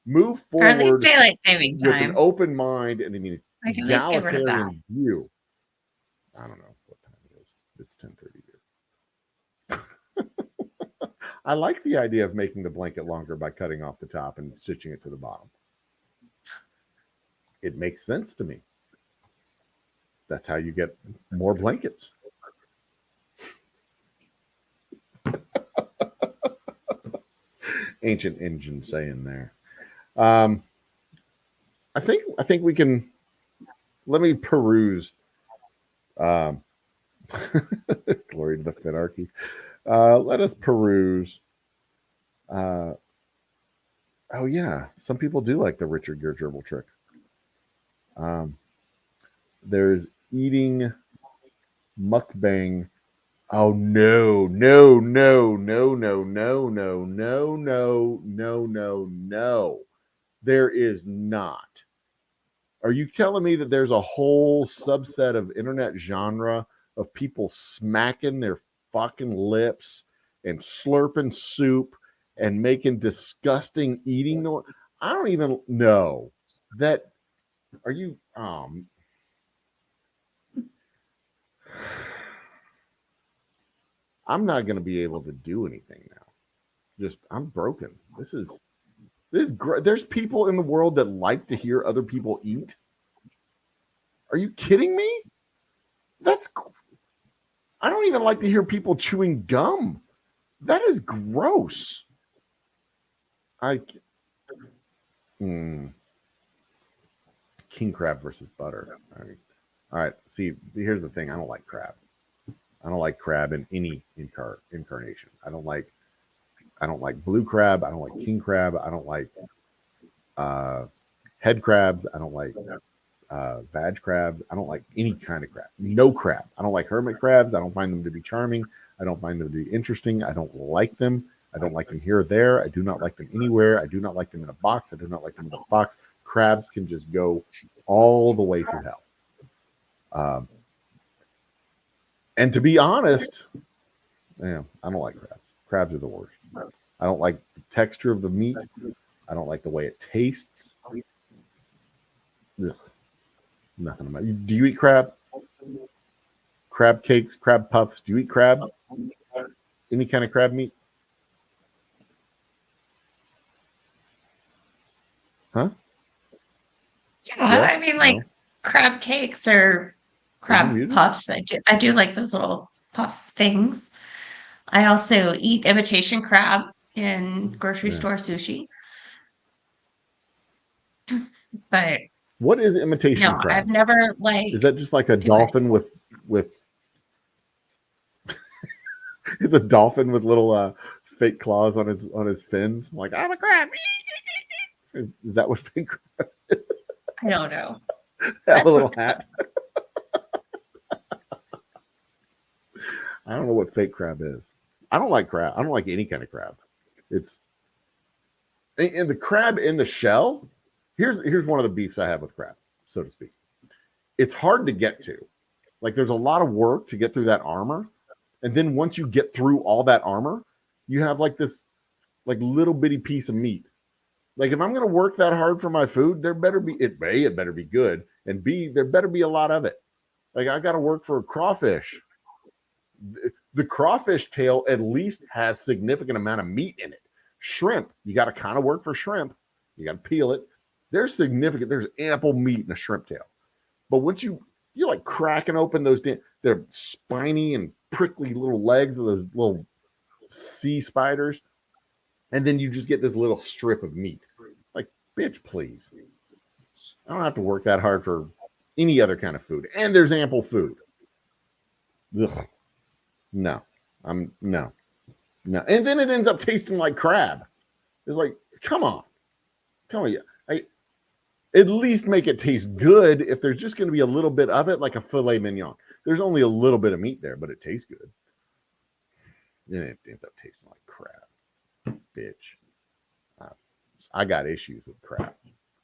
Move forward, or at least daylight saving time, with an open mind and an egalitarian view. I don't know what time it is. It's 10:30 here. I like the idea of making the blanket longer by cutting off the top and stitching it to the bottom. It makes sense to me. That's how you get more blankets. Ancient engine saying there. I think we can. Let me peruse. Glory to the Finarchy. Let us peruse. Oh yeah, some people do like the Richard Gere gerbil trick. There's eating mukbang. Oh no, no, no, no, no, no, no, no, no, no, no, no. There is not. Are you telling me that there's a whole subset of internet genre of people smacking their fucking lips and slurping soup and making disgusting eating noise? I don't even know that. Are you? I'm not going to be able to do anything now. Just I'm broken. This. There's people in the world that like to hear other people eat. Are you kidding me? That's. I don't even like to hear people chewing gum. That is gross. King crab versus butter. All right. See, here's the thing. I don't like crab. I don't like crab in any incarnation. I don't like blue crab. I don't like king crab. I don't like head crabs. I don't like vag crabs. I don't like any kind of crab. No crab. I don't like hermit crabs. I don't find them to be charming. I don't find them to be interesting. I don't like them. I don't like them here or there. I do not like them anywhere. I do not like them in a box. I do not like them in a box. Crabs can just go all the way through hell. And to be honest, I don't like crabs. Crabs are the worst. I don't like the texture of the meat. I don't like the way it tastes. Ugh. Nothing about you. Do you eat crab? Crab cakes, crab puffs. Do you eat crab? Any kind of crab meat? Huh? Yeah, Yes? I mean, like No? crab cakes or crab puffs. I do like those little puff things. I also eat imitation crab in grocery Yeah. store sushi. But What is imitation no, I've crab? never Is like that just like a do it. dolphin with it's a dolphin with little fake claws on his fins? Like I'm a crab. Is that what fake crab I don't know. have a little hat? I don't know what fake crab is. I don't like crab. I don't like any kind of crab. It's and the crab in the shell. Here's one of the beefs I have with crab, so to speak. It's hard to get to. Like there's a lot of work to get through that armor, and then once you get through all that armor, you have like this like little bitty piece of meat. Like if I'm gonna work that hard for my food, there better be it better be good, and B, there better be a lot of it. Like I got to work for a crawfish. The crawfish tail at least has significant amount of meat in it. Shrimp, you got to kind of work for shrimp. You got to peel it. There's ample meat in a shrimp tail. But once you're like cracking open those, they're spiny and prickly little legs of those little sea spiders, and then you just get this little strip of meat. Like, bitch, please. I don't have to work that hard for any other kind of food, and there's ample food. Ugh. No, no. And then it ends up tasting like crab. It's like, come on. At least make it taste good. If there's just going to be a little bit of it, like a filet mignon, there's only a little bit of meat there, but it tastes good. Then it ends up tasting like crab. Bitch. I got issues with crab.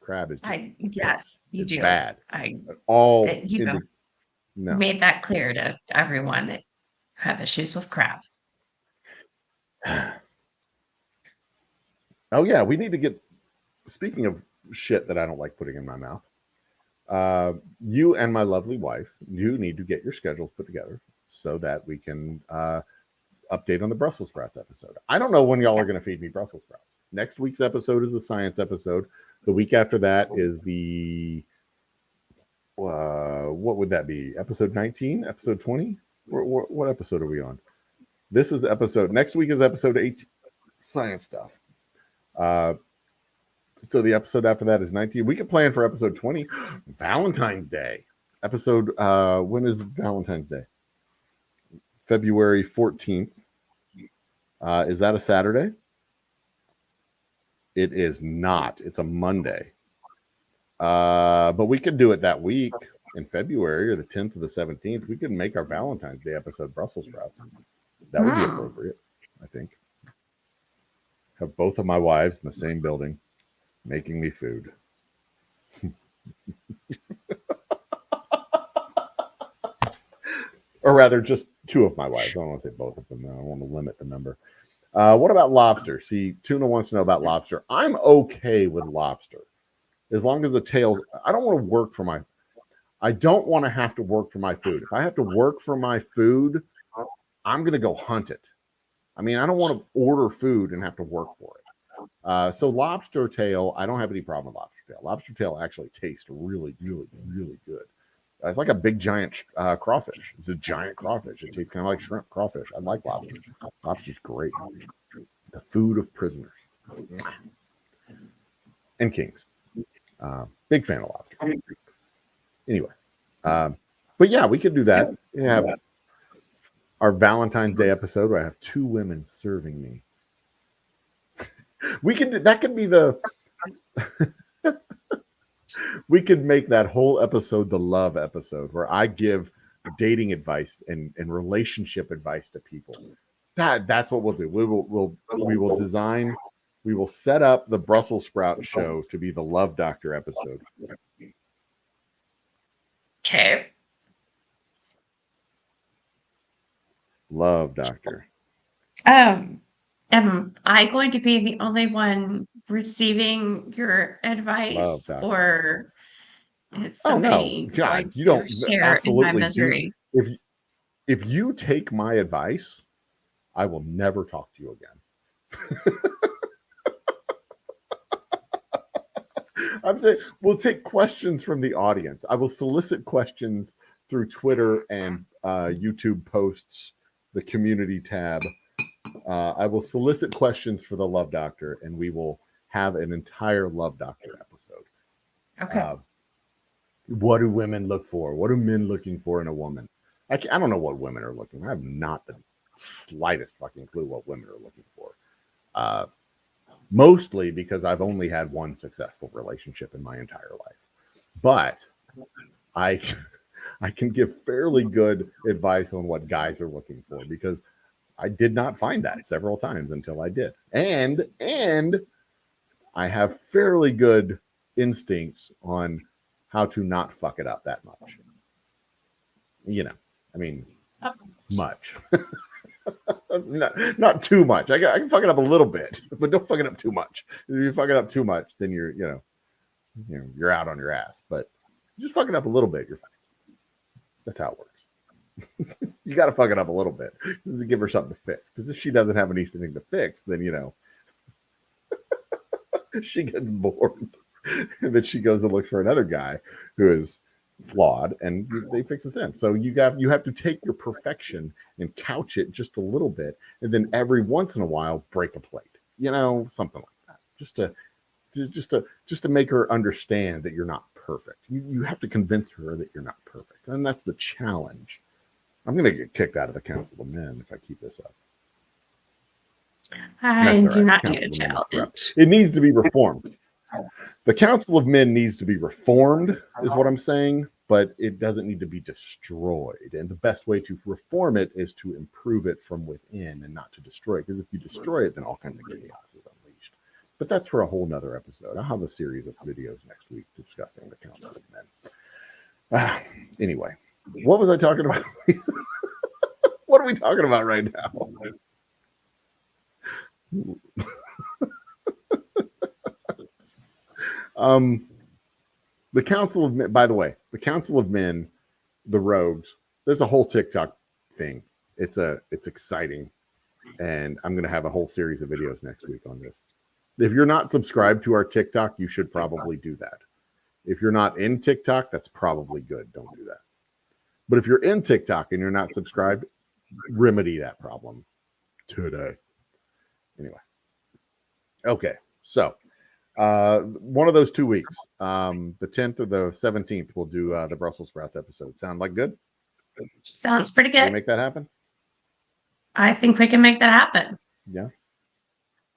Crab is yes, you do. bad. No. Made that clear to everyone that have issues with crab. Oh yeah, we need to get. Speaking of shit that I don't like putting in my mouth, you and my lovely wife, you need to get your schedules put together so that we can update on the Brussels sprouts episode. I don't know when y'all are going to feed me Brussels sprouts. Next week's episode is the science episode. The week after that is the what would that be? Episode 19? Episode 20? What episode are we on? This is next week is episode 18. Science stuff. So the episode after that is 19. We can plan for episode 20. Valentine's Day. When is Valentine's Day? February 14th. Is that a Saturday? It is not. It's a Monday. But we could do it that week. in February or the 10th or the 17th, we could make our Valentine's Day episode Brussels sprouts. That would be appropriate, I think. Have both of my wives in the same building making me food. Or rather, just two of my wives. I don't want to say both of them. I don't want to limit the number. What about lobster? See, Tuna wants to know about lobster. I'm okay with lobster as long as the tails. I don't want to work for my. I don't want to have to work for my food. If I have to work for my food, I'm going to go hunt it. I mean, I don't want to order food and have to work for it. So lobster tail, I don't have any problem with lobster tail. Lobster tail actually tastes really, really, really good. It's like a big giant crawfish. It's a giant crawfish. It tastes kind of like shrimp crawfish. I like lobster. Lobster's great. The food of prisoners and kings. Big fan of lobster. Anyway, but yeah, we could do that. Yeah, our Valentine's Day episode where I have two women serving me. We could. That could be the. We could make that whole episode the love episode where I give dating advice and relationship advice to people. That's what we'll do. We will design. We will set up the Brussels sprout show to be the Love Doctor episode. Okay. Love Doctor. Am I going to be the only one receiving your advice, or is somebody going you to don't share in my absolutely misery? If you take my advice, I will never talk to you again. I'm saying we'll take questions from the audience. I will solicit questions through Twitter and YouTube posts, the community tab. I will solicit questions for the Love Doctor, and we will have an entire Love Doctor episode. Okay. What do women look for? What are men looking for in a woman? I don't know what women are looking for. I have not the slightest fucking clue what women are looking for. Mostly because I've only had one successful relationship in my entire life. But I can give fairly good advice on what guys are looking for because I did not find that several times until I did. And I have fairly good instincts on how to not fuck it up that much. You know, I mean, much. Not too much. I can fuck it up a little bit, but don't fuck it up too much. If you fuck it up too much, then you're out on your ass. But just fuck it up a little bit, you're fine. That's how it works. You got to fuck it up a little bit to give her something to fix. Because if she doesn't have anything to fix, then she gets bored, and then she goes and looks for another guy who is flawed, and they fix us in. So you have to take your perfection and couch it just a little bit, and then every once in a while break a plate, something like that, just to make her understand that you're not perfect. You have to convince her that you're not perfect, and that's the challenge. I'm going to get kicked out of the Council of Men if I keep this up. I do not need a challenge. It needs to be reformed. The Council of Men needs to be reformed, is what I'm saying, but it doesn't need to be destroyed. And the best way to reform it is to improve it from within and not to destroy it. Because if you destroy it, then all kinds of chaos is unleashed. But that's for a whole nother episode. I'll have a series of videos next week discussing the Council of Men. Anyway, what was I talking about? What are we talking about right now? The Council of Men, by the way, the Council of Men, the Rogues, there's a whole TikTok thing. It's exciting. And I'm going to have a whole series of videos next week on this. If you're not subscribed to our TikTok, you should probably do that. If you're not in TikTok, that's probably good. Don't do that. But if you're in TikTok and you're not subscribed, remedy that problem today. Anyway. Okay. So, one of those 2 weeks, the 10th or the 17th, we'll do the Brussels sprouts episode. Sound like good? Sounds pretty good. Can we make that happen? I think we can make that happen. Yeah.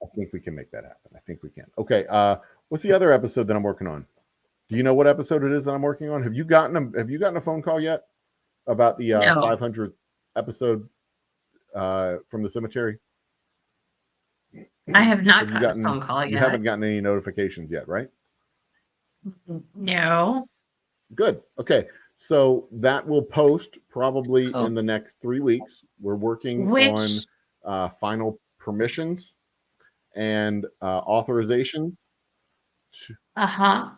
I think we can make that happen. I think we can. Okay. What's the other episode that I'm working on? Do you know what episode it is that I'm working on? Have you gotten a phone call yet about the No, 500th episode from the cemetery? I have not Have you gotten a gotten? phone call You yet. haven't gotten any notifications yet, right? No. Good. Okay. So that will post probably Oh, in the next 3 weeks. We're working which, on final permissions and authorizations uh-huh.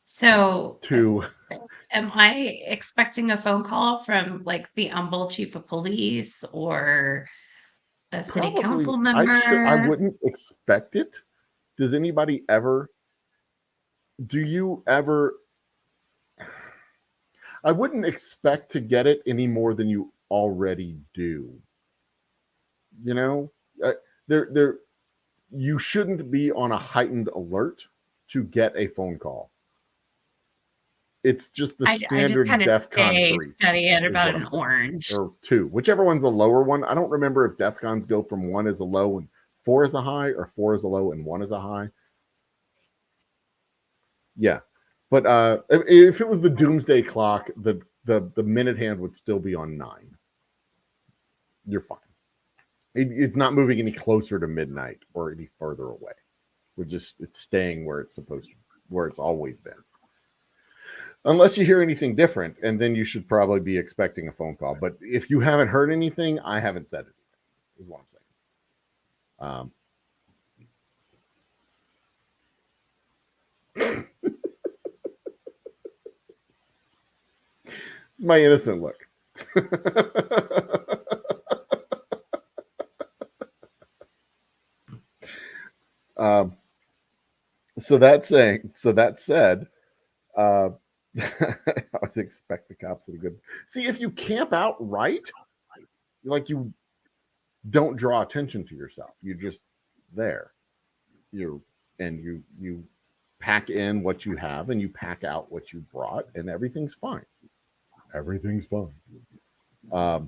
So, to am I expecting a phone call from like the humble chief of police or a city probably. council I member? wouldn't expect it. Does anybody ever? Do you ever? I wouldn't expect to get it any more than you already do. You know, there you shouldn't be on a heightened alert to get a phone call. It's just the I just standard kind of DEFCON stay 3 steady at is about what an I'm saying. orange. Or 2, whichever one's the lower one. I don't remember if DEFCONs go from 1 as a low and 4 is a high, or 4 is a low and 1 is a high. Yeah. But if it was the doomsday clock, the minute hand would still be on 9. You're fine. It's not moving any closer to midnight or any further away. It's staying where it's supposed to, where it's always been. Unless you hear anything different, and then you should probably be expecting a phone call. But if you haven't heard anything, I haven't said it, is what I'm saying. It's my innocent look. So that said, I would expect the cops to be good. See, if you camp out right, like, you don't draw attention to yourself. You're just there. You pack in what you have and you pack out what you brought, and everything's fine. Everything's fine. But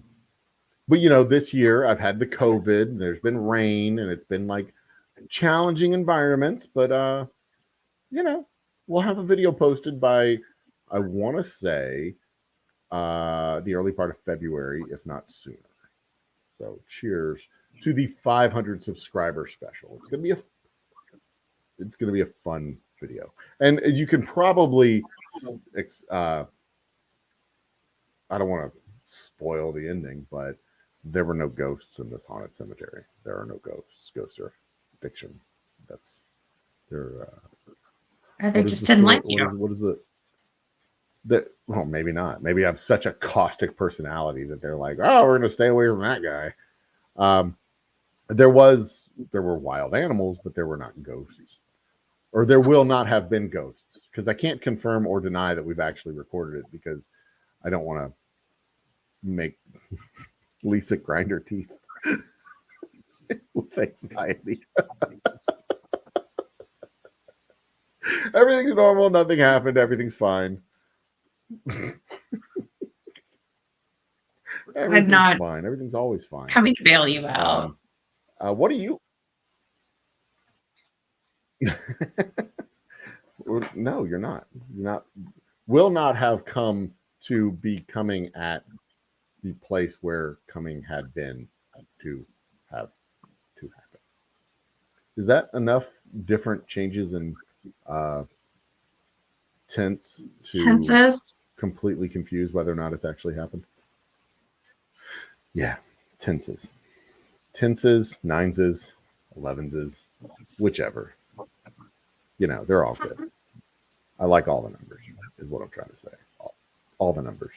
this year I've had the COVID, and there's been rain, and it's been like challenging environments. But we'll have a video posted by, I want to say, the early part of February, if not sooner. So cheers to the 500 subscriber special. It's gonna be a fun video, and you can probably I don't want to spoil the ending, but there were no ghosts in this haunted cemetery. There are no ghosts. Ghosts are fiction. That's they're. Or they just didn't like you. What is the that? Well, maybe not. Maybe I'm such a caustic personality that they're like, oh, we're going to stay away from that guy. There were wild animals, but there were not ghosts, or there will not have been ghosts, because I can't confirm or deny that we've actually recorded it, because I don't want to make Lisa grind her teeth with anxiety. Everything's normal. Nothing happened. Everything's fine. Everything's not fine. Everything's always fine. Coming to bail you out. What do you? No, you're not. You're not. Will not have come to be coming at the place where coming had been to have to happen. Is that enough different changes in tense to Tenses? completely confuse whether or not it's actually happened? Yeah, tenses, nineses, 11s, whichever. They're all good. I like all the numbers, is what I'm trying to say. All the numbers,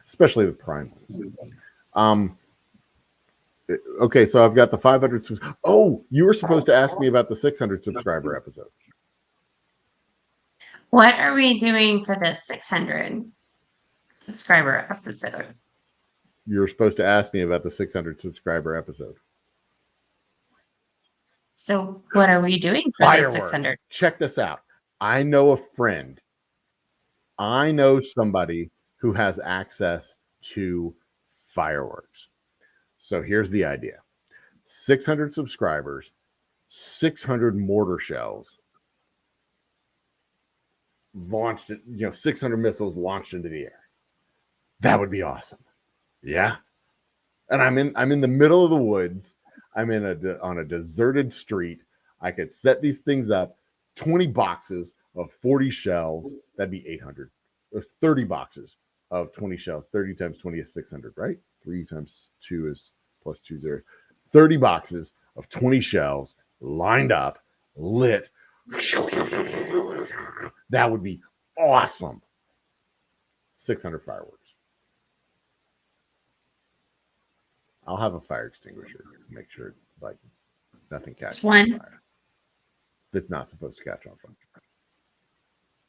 especially the prime ones. Okay, so I've got the 500. Oh, you were supposed to ask me about the 600 subscriber episode. What are we doing for the 600 subscriber episode? You were supposed to ask me about the 600 subscriber episode. So what are we doing for the 600? Check this out. I know a friend. I know somebody who has access to fireworks. So here's the idea. 600 subscribers, 600 mortar shells. launched it, 600 missiles launched into the air. That would be awesome. Yeah. And I'm in the middle of the woods. I'm on a deserted street. I could set these things up, 20 boxes of 40 shells. That'd be 800. Or 30 boxes of 20 shells. 30 times 20 is 600, right? 3 times 2 is plus 2 0. 30 boxes of 20 shells lined up, lit. That would be awesome. 600 fireworks. I'll have a fire extinguisher to make sure like nothing catches on fire. That's not supposed to catch on fire.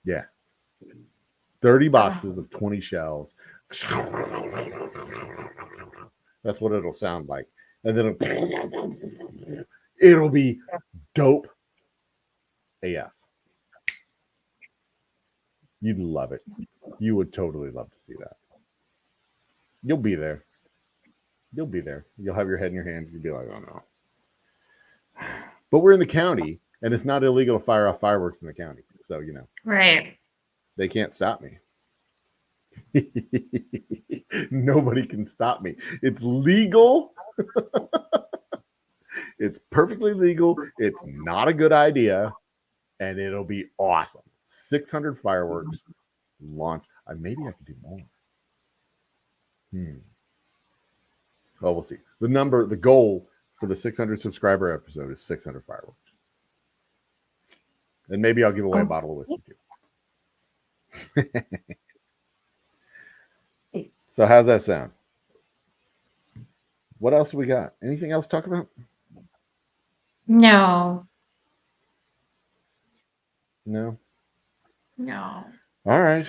Yeah. 30 boxes of 20 shells. That's what it'll sound like. And then it'll be dope AF. You'd love it. You would totally love to see that. You'll be there. You'll be there. You'll have your head in your hands. You'll be like, oh no. But we're in the county, and it's not illegal to fire off fireworks in the county. So, Right. They can't stop me. Nobody can stop me. It's legal. It's perfectly legal. It's not a good idea. And it'll be awesome. 600 fireworks launch. Maybe I could do more. Well, we'll see. The goal for the 600 subscriber episode is 600 fireworks. And maybe I'll give away a bottle of whiskey too. So how's that sound? What else we got? Anything else to talk about? No. No. No. All right.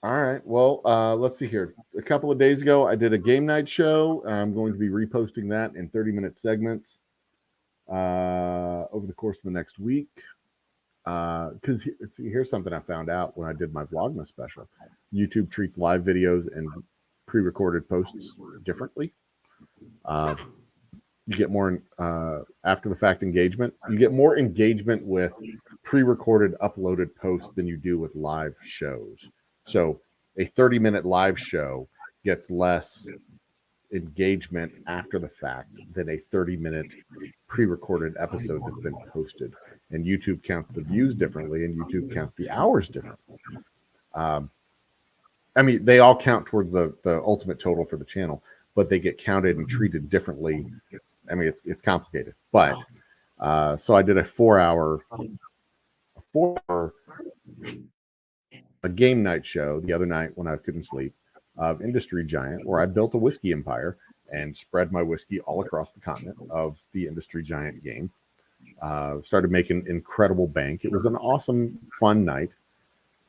Well, let's see here. A couple of days ago, I did a game night show. I'm going to be reposting that in 30-minute segments over the course of the next week. Because here's something I found out when I did my Vlogmas special. YouTube treats live videos and pre-recorded posts differently. You get more after-the-fact engagement. You get more engagement with pre-recorded, uploaded posts than you do with live shows. So a 30-minute live show gets less engagement after the fact than a 30-minute pre-recorded episode that's been posted. And YouTube counts the views differently, and YouTube counts the hours differently. They all count toward the ultimate total for the channel, but they get counted and treated differently. It's complicated. But so I did a 4-hour a game night show the other night when I couldn't sleep of Industry Giant, where I built a whiskey empire and spread my whiskey all across the continent of the Industry Giant game. Started making incredible bank. It was an awesome, fun night.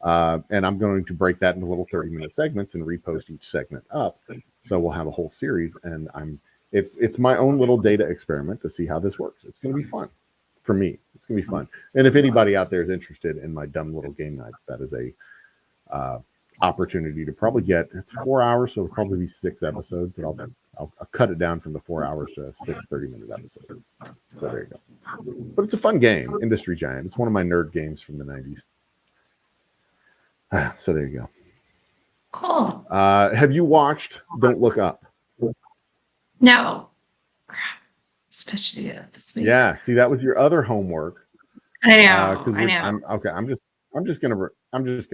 And I'm going to break that into little 30-minute segments and repost each segment up. So we'll have a whole series. And it's my own little data experiment to see how this works. It's going to be fun for me. It's going to be fun. And if anybody out there is interested in my dumb little game nights, that is a opportunity to probably get. It's 4 hours, so it'll probably be 6 episodes. But I'll cut it down from the 4 hours to a 6 30-minute episode. So there you go. But it's a fun game, Industry Giant. It's one of my nerd games from the 90s. So there you go. Cool. Have you watched Don't Look Up? No. Crap. Especially this week. Yeah. See, that was your other homework. I know. I know. I'm just gonna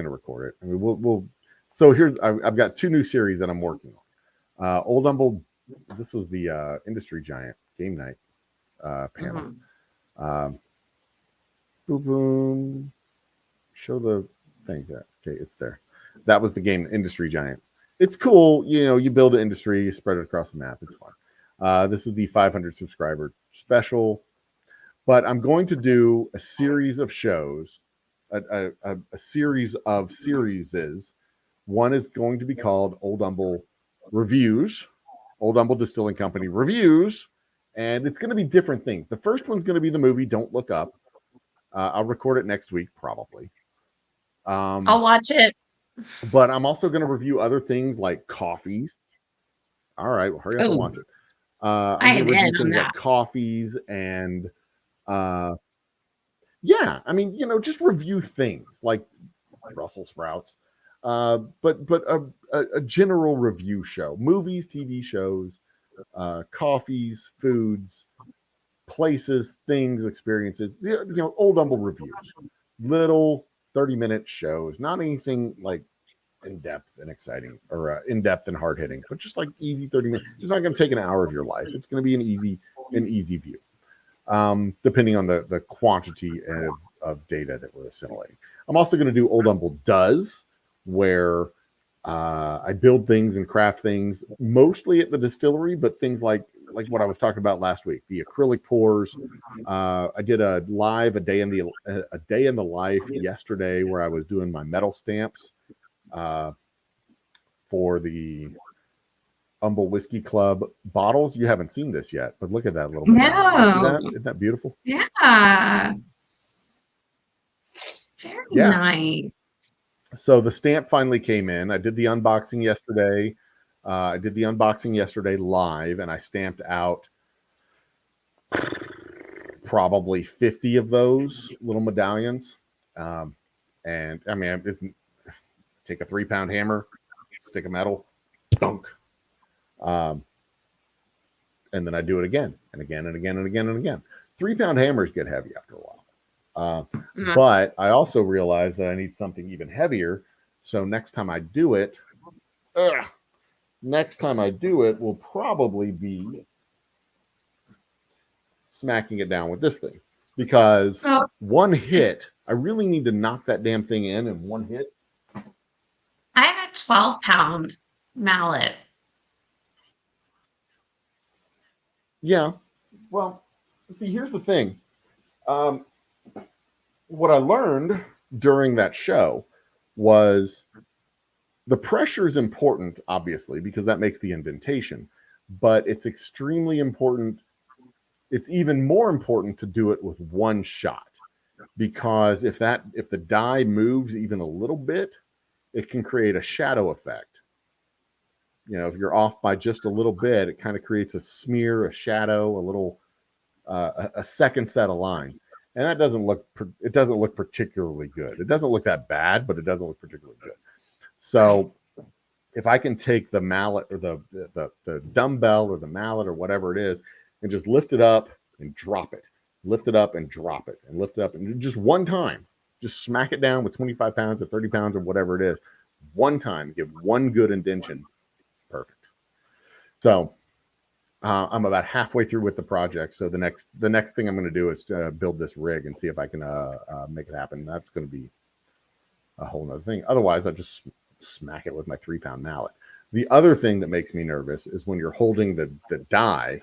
record it. We'll. So here's I've got 2 new series that I'm working on. Old Humble. This was the Industry Giant game night panel. Boom, boom. Show the thing there. Okay, it's there. That was the game Industry Giant. It's cool. You build an industry, you spread it across the map. It's fun. This is the 500 subscriber special, but I'm going to do a series of shows, a series of series. One is going to be called Old Humble Reviews, Old Humble Distilling Company Reviews, and it's going to be different things. The first one's going to be the movie Don't Look Up. I'll record it next week, probably. I'll watch it. But I'm also going to review other things like coffees. All right, well, hurry up and watch it. I'm going to review things like coffees and Yeah, I mean, just review things like Brussels sprouts, but a general review show, movies, TV shows, coffees, foods, places, things, experiences, old humble reviews, little 30-minute shows, not anything like in depth and exciting or in depth and hard hitting, but just like easy 30 minutes. It's not going to take an hour of your life. It's going to be an easy view, depending on the quantity of data that we're assimilating. I'm also going to do Old Humble Does, where I build things and craft things mostly at the distillery, but things like what I was talking about last week, the acrylic pours. I did a day in the life yesterday where I was doing my metal stamps for the Humble Whiskey Club bottles. You haven't seen this yet, but look at that little medallion. You see that? Isn't that beautiful? Yeah. Very nice. So the stamp finally came in. I did the unboxing yesterday. Live, and I stamped out probably 50 of those little medallions. And I mean, take a 3-pound hammer, stick a metal, dunk. And then I do it again and again and again and again and again. 3-pound hammers get heavy after a while. But I also realized that I need something even heavier. So next time I do it will probably be smacking it down with this thing, because one hit, I really need to knock that damn thing in one hit. I have a 12-pound mallet. Yeah. Well, see, here's the thing. What I learned during that show was the pressure is important, obviously, because that makes the indentation, but it's extremely important. It's even more important to do it with one shot, because if the die moves even a little bit, it can create a shadow effect. If you're off by just a little bit, it kind of creates a smear, a shadow, a little a second set of lines. And that doesn't look particularly good. It doesn't look that bad, but it doesn't look particularly good. So if I can take the mallet or the dumbbell or the mallet or whatever it is and just lift it up and drop it, lift it up and drop it, and lift it up, and just one time, just smack it down with 25 pounds or 30 pounds or whatever it is, one time, give one good indentation, perfect. So I'm about halfway through with the project. So the next thing I'm going to do is build this rig and see if I can make it happen. That's going to be a whole nother thing. Otherwise, I just smack it with my 3-pound mallet. The other thing that makes me nervous is when you're holding the die,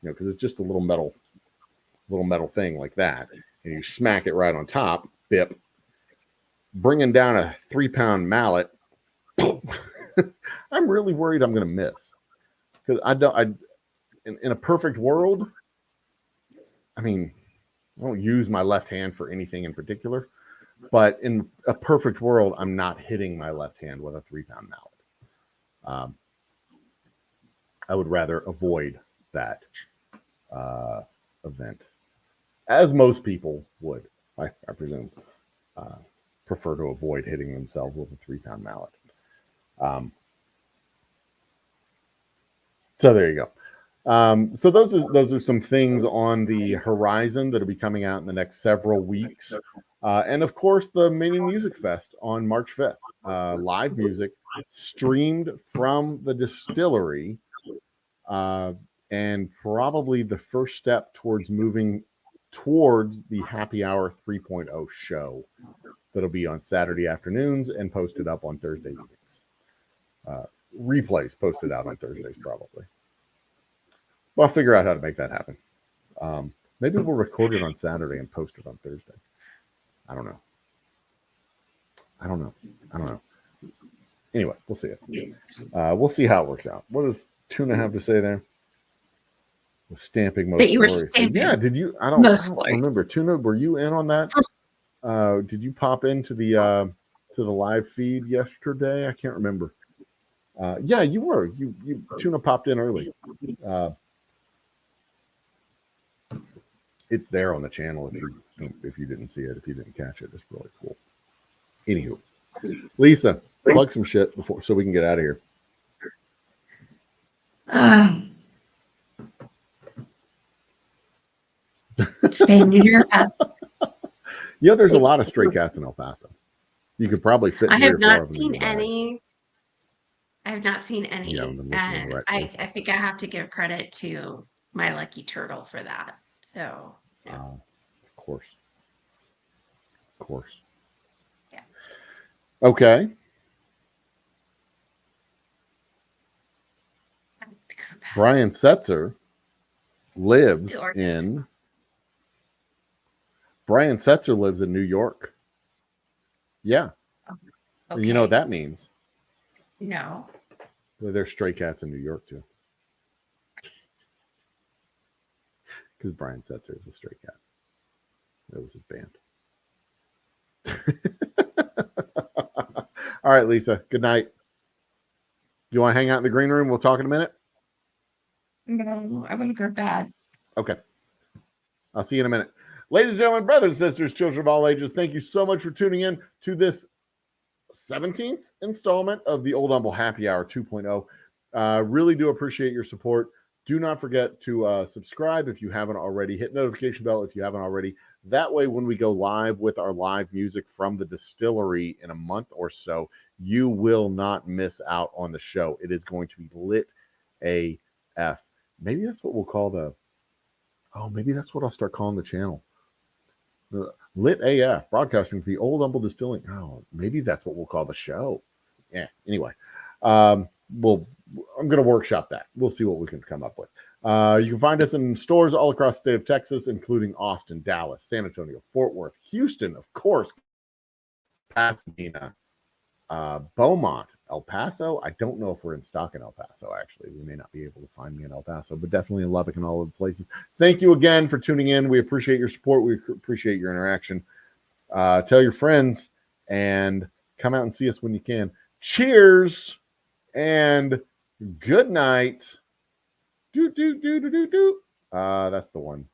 because it's just a little metal thing like that, and you smack it right on top, bip, bringing down a 3-pound mallet. I'm really worried I'm going to miss, because in a perfect world, I mean, I don't use my left hand for anything in particular, but in a perfect world, I'm not hitting my left hand with a 3-pound mallet. I would rather avoid that event, as most people would, I presume, prefer to avoid hitting themselves with a 3-pound mallet. So there you go. So those are some things on the horizon that'll be coming out in the next several weeks. And of course, the Mini Music Fest on March 5th. Live music streamed from the distillery, and probably the first step towards moving towards the Happy Hour 3.0 show that'll be on Saturday afternoons and posted up on Thursday evenings. Replays posted out on Thursdays, probably. Well, I'll figure out how to make that happen. Maybe we'll record it on Saturday and post it on Thursday. I don't know. Anyway, we'll see it. We'll see how it works out. What does Tuna have to say there? Stamping most that you were glorious. stamping. Yeah, did you? I don't remember. Tuna, were you in on that? Did you pop into the live feed yesterday? I can't remember. Yeah, you were. You Tuna popped in early. It's there on the channel if you didn't see it, if you didn't catch it. It's really cool. Anywho, Lisa, plug some shit so we can get out of here. Spaniard your pets. Yeah, there's a lot of stray cats in El Paso. You could probably fit. I 3 have or 4 of not them seen in your bag. any. I have not seen any, You haven't been looking in and the right I places. think I have to give credit to my lucky turtle for that. So, yeah. Of course. Of course. Yeah. Okay. Brian Setzer lives in. Brian Setzer lives in New York. Yeah. Okay. You know what that means? No. Well, there's stray cats in New York too. Because Brian Setzer is a stray cat. That was his band. All right, Lisa. Good night. Do you want to hang out in the green room? We'll talk in a minute. No, I want to go to bed. Okay. I'll see you in a minute. Ladies and gentlemen, brothers and sisters, children of all ages, thank you so much for tuning in to this 17th installment of the Old Humble Happy Hour 2.0. Really do appreciate your support. Do not forget to subscribe if you haven't already. Hit notification bell if you haven't already. That way, when we go live with our live music from the distillery in a month or so, you will not miss out on the show. It is going to be lit AF. Maybe that's what we'll call the... Oh, maybe that's what I'll start calling the channel. The Lit AF, broadcasting the Old Humble Distilling. Oh, maybe that's what we'll call the show. Yeah, anyway. I'm going to workshop that. We'll see what we can come up with. You can find us in stores all across the state of Texas, including Austin, Dallas, San Antonio, Fort Worth, Houston, of course, Pasadena, Beaumont, El Paso. I don't know if we're in stock in El Paso, actually. We may not be able to find me in El Paso, but definitely in Lubbock and all of the places. Thank you again for tuning in. We appreciate your support. We appreciate your interaction. Tell your friends and come out and see us when you can. Cheers and good night. That's the one.